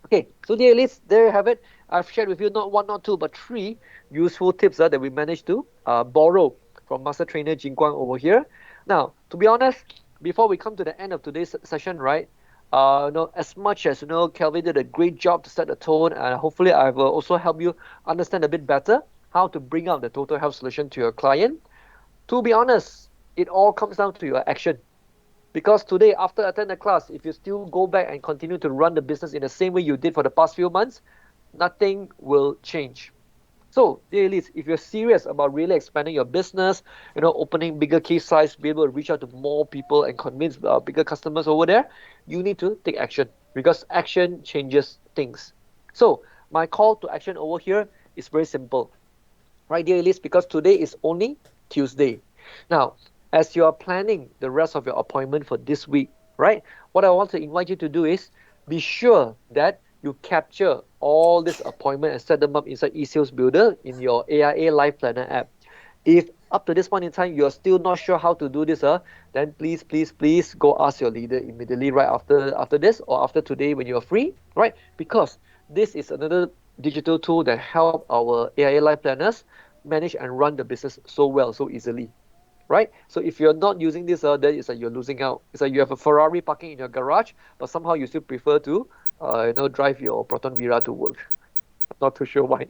Okay, so dear elites, there you have it. I've shared with you not one, not two, but three useful tips that we managed to borrow from Master Trainer Jin Guang over here. Now, to be honest, before we come to the end of today's session, right? As much as Kelvin did a great job to set the tone, and hopefully I've also helped you understand a bit better how to bring out the total health solution to your client. To be honest, it all comes down to your action. Because today, after attending the class, if you still go back and continue to run the business in the same way you did for the past few months, nothing will change. So, dear elites, if you're serious about really expanding your business, opening bigger case size, be able to reach out to more people and convince bigger customers over there, you need to take action, because action changes things. So, my call to action over here is very simple. Right, dear elites, because today is only Tuesday. Now, as you are planning the rest of your appointment for this week, right, what I want to invite you to do is be sure that you capture all this appointment and set them up inside eSales Builder in your AIA Life Planner app. If up to this point in time you're still not sure how to do this, then please go ask your leader immediately right after this, or after today when you're free, right? Because this is another digital tool that help our AIA Life Planners manage and run the business so well, so easily. right? So if you're not using this, then it's like you're losing out. It's like you have a Ferrari parking in your garage, but somehow you still prefer to, drive your Proton Mira to work. I'm not too sure why,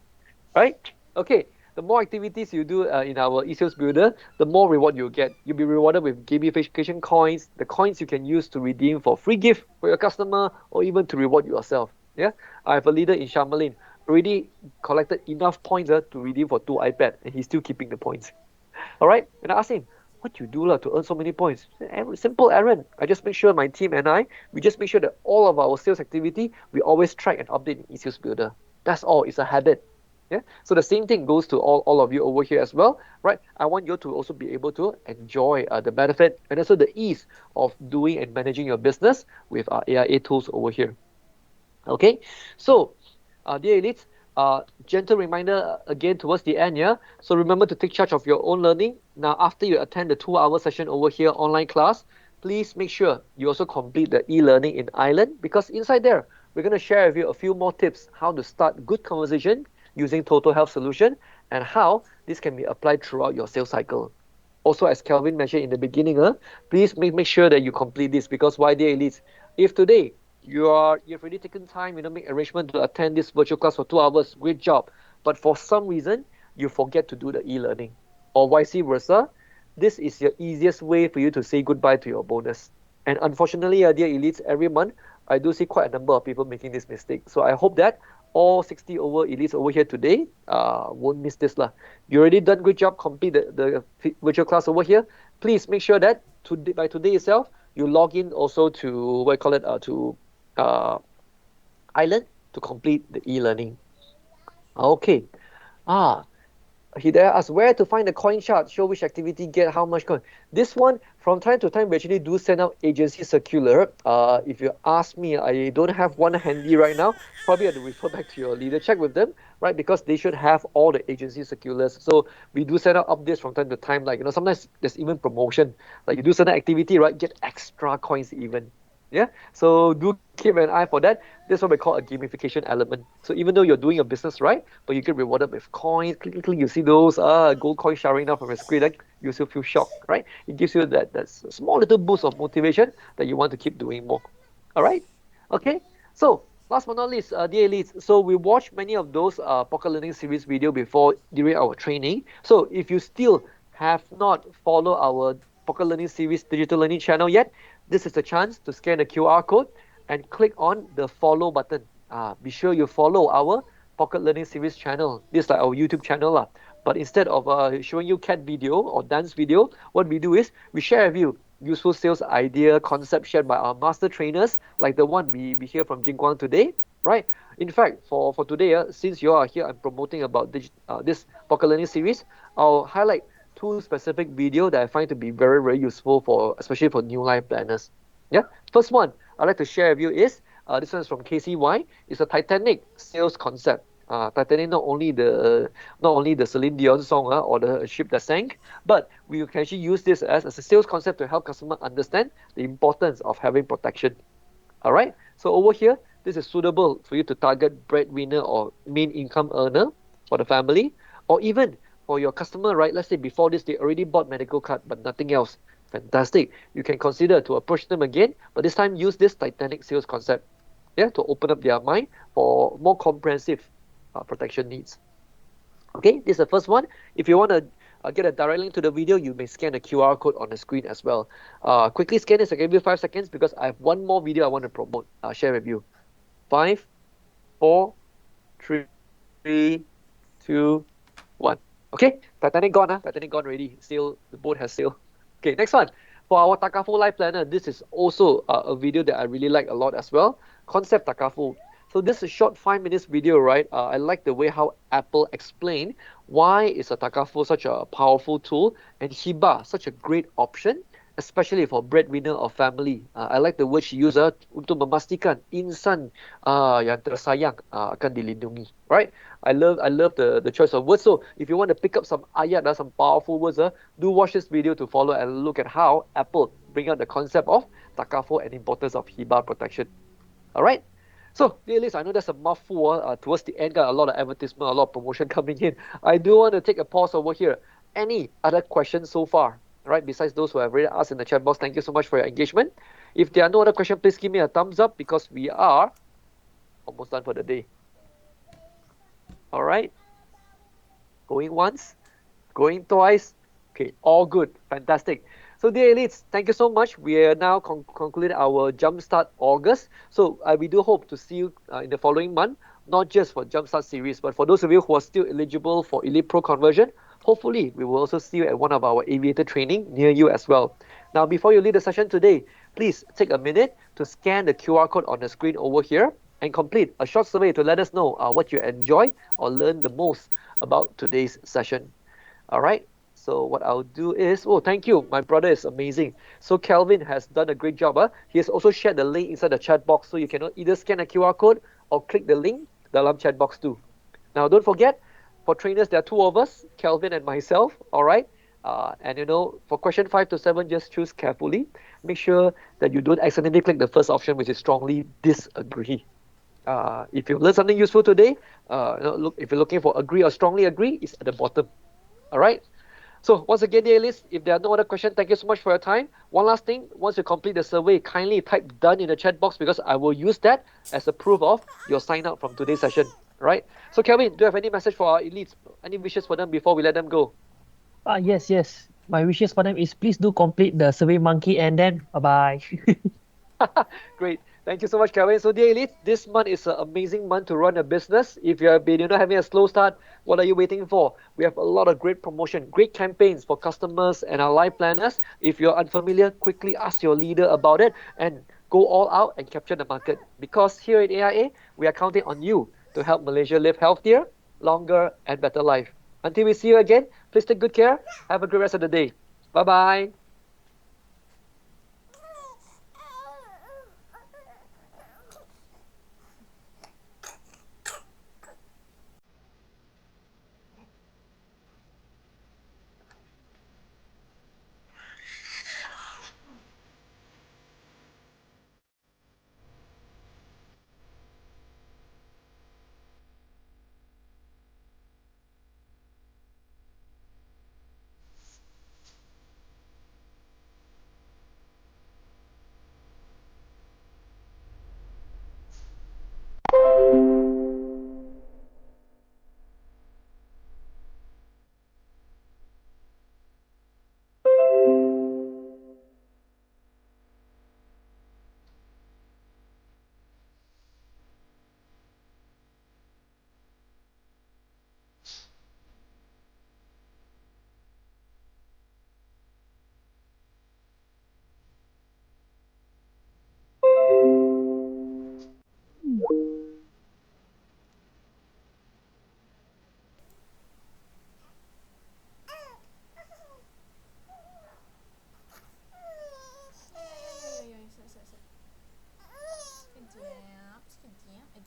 right? Okay. The more activities you do in our eSales Builder, the more reward you'll get. You'll be rewarded with gamification coins, the coins you can use to redeem for free gift for your customer or even to reward yourself. Yeah, I have a leader in Shamalin already collected enough points to redeem for 2 iPad, and he's still keeping the points. All right. And I asked him, what you do to earn so many points? Simple errand. I just make sure my team and we just make sure that all of our sales activity, we always track and update in eSales Builder. That's all. It's a habit. Yeah. So the same thing goes to all of you over here as well, right? I want you to also be able to enjoy the benefit and also the ease of doing and managing your business with our AIA tools over here. Okay. So dear elites, gentle reminder again towards the end, yeah? So remember to take charge of your own learning. Now, after you attend the 2-hour session over here, online class, please make sure you also complete the e-learning in Island, because inside there, we're going to share with you a few more tips how to start good conversation using Total Health Solution and how this can be applied throughout your sales cycle. Also, as Kelvin mentioned in the beginning, please make sure that you complete this, because why, dear elites, if today you've already taken time, make arrangement to attend this virtual class for 2 hours, great job. But for some reason, you forget to do the e-learning, or vice versa, this is your easiest way for you to say goodbye to your bonus. And unfortunately, dear elites, every month, I do see quite a number of people making this mistake. So I hope that all 60 over elites over here today won't miss this. You already done great job, complete the virtual class over here. Please make sure that by today itself, you log in also to, Island to complete the e-learning. Okay. He there asks where to find the coin chart, show which activity get how much coin. This one, from time to time, we actually do send out agency circular. If you ask me, I don't have one handy right now. Probably have to refer back to your leader, check with them, right? Because they should have all the agency circulars. So we do send out updates from time to time. Like, sometimes there's even promotion. Like you do certain activity, right? Get extra coins even. Yeah, so do keep an eye for that. That's what we call a gamification element. So even though you're doing your business right, but you get rewarded with coins, click, click, you see those gold coins showering up from your screen, like you still feel shocked, right? It gives you that small little boost of motivation that you want to keep doing more. All right, okay. So last but not least, dear elites, so we watched many of those Pocket Learning series video before during our training. So if you still have not followed our Pocket Learning series digital learning channel yet, this is a chance to scan the QR code and click on the follow button. Be sure you follow our Pocket Learning Series channel. This is like our YouTube channel. But instead of showing you cat video or dance video, what we do is we share with you useful sales idea, concept shared by our master trainers, like the one we hear from Jing Guang today, right? In fact, for today, since you are here, I'm promoting about this Pocket Learning Series. I'll highlight 2 specific video that I find to be very, very useful especially for new life planners. Yeah. First one I'd like to share with you is this one is from KCY. It's a Titanic sales concept. Titanic, not only the Celine Dion song or the ship that sank, but we can actually use this as a sales concept to help customers understand the importance of having protection. All right. So over here, this is suitable for you to target breadwinner or main income earner for the family, or even for your customer, right? Let's say before this, they already bought medical card, but nothing else. Fantastic. You can consider to approach them again, but this time use this Titanic sales concept, to open up their mind for more comprehensive protection needs. Okay, this is the first one. If you want to get a direct link to the video, you may scan the QR code on the screen as well. Quickly scan this. I give you 5 seconds because I have one more video I want to promote, share with you. 5, 4, 3, 2, 1. Okay, Titanic gone. Titanic gone already. Sail, the boat has sailed. Okay, next one. For our Takaful Life Planner, this is also a video that I really like a lot as well. Concept Takaful. So this is a short 5 minutes video, right? I like the way how Apple explained why is a Takaful such a powerful tool and Hiba such a great option, especially for breadwinner or family. I like the word she used untuk memastikan insan yang tersayang akan dilindungi, right? I love the choice of words. So if you want to pick up some ayat, some powerful words, do watch this video to follow and look at how Apple bring out the concept of Takaful and importance of Hiba protection. All right. So, dear listeners, I know that's a mouthful. Towards the end, got a lot of advertisement, a lot of promotion coming in. I do want to take a pause over here. Any other questions so far? All right, besides those who have already asked in the chat box, thank you so much for your engagement. If there are no other questions, please give me a thumbs up because we are almost done for the day. All right. Going once, going twice. Okay, all good. Fantastic. So, dear elites, thank you so much. We are now concluded our Jumpstart August. So, we do hope to see you in the following month, not just for Jumpstart series, but for those of you who are still eligible for Elite Pro conversion, hopefully we will also see you at one of our aviator training near you as well. Now, before you leave the session today, please take a minute to scan the QR code on the screen over here and complete a short survey to let us know what you enjoyed or learned the most about today's session. All right. So what I'll do is, oh, thank you. My brother is amazing. So Kelvin has done a great job. He has also shared the link inside the chat box. So you can either scan a QR code or click the link, the alarm chat box too. Now, don't forget, for trainers, there are two of us, Kelvin and myself. All right. And for question 5 to 7, just choose carefully. Make sure that you don't accidentally click the first option, which is strongly disagree. If you learned something useful today, if you're looking for agree or strongly agree, it's at the bottom. All right. So once again, dear elites, if there are no other questions, thank you so much for your time. One last thing, once you complete the survey, kindly type done in the chat box because I will use that as a proof of your sign up from today's session. All right. So Kelvin, do you have any message for our elites? Any wishes for them before we let them go? Yes. My wishes for them is please do complete the Survey Monkey and then bye-bye. Great. Thank you so much, Kelvin. So, dear elites, this month is an amazing month to run a business. If you have been having a slow start, what are you waiting for? We have a lot of great promotion, great campaigns for customers and our live planners. If you're unfamiliar, quickly ask your leader about it and go all out and capture the market. Because here at AIA, we are counting on you to help Malaysia live healthier, longer, and better life. Until we see you again, please take good care. Have a great rest of the day. Bye-bye.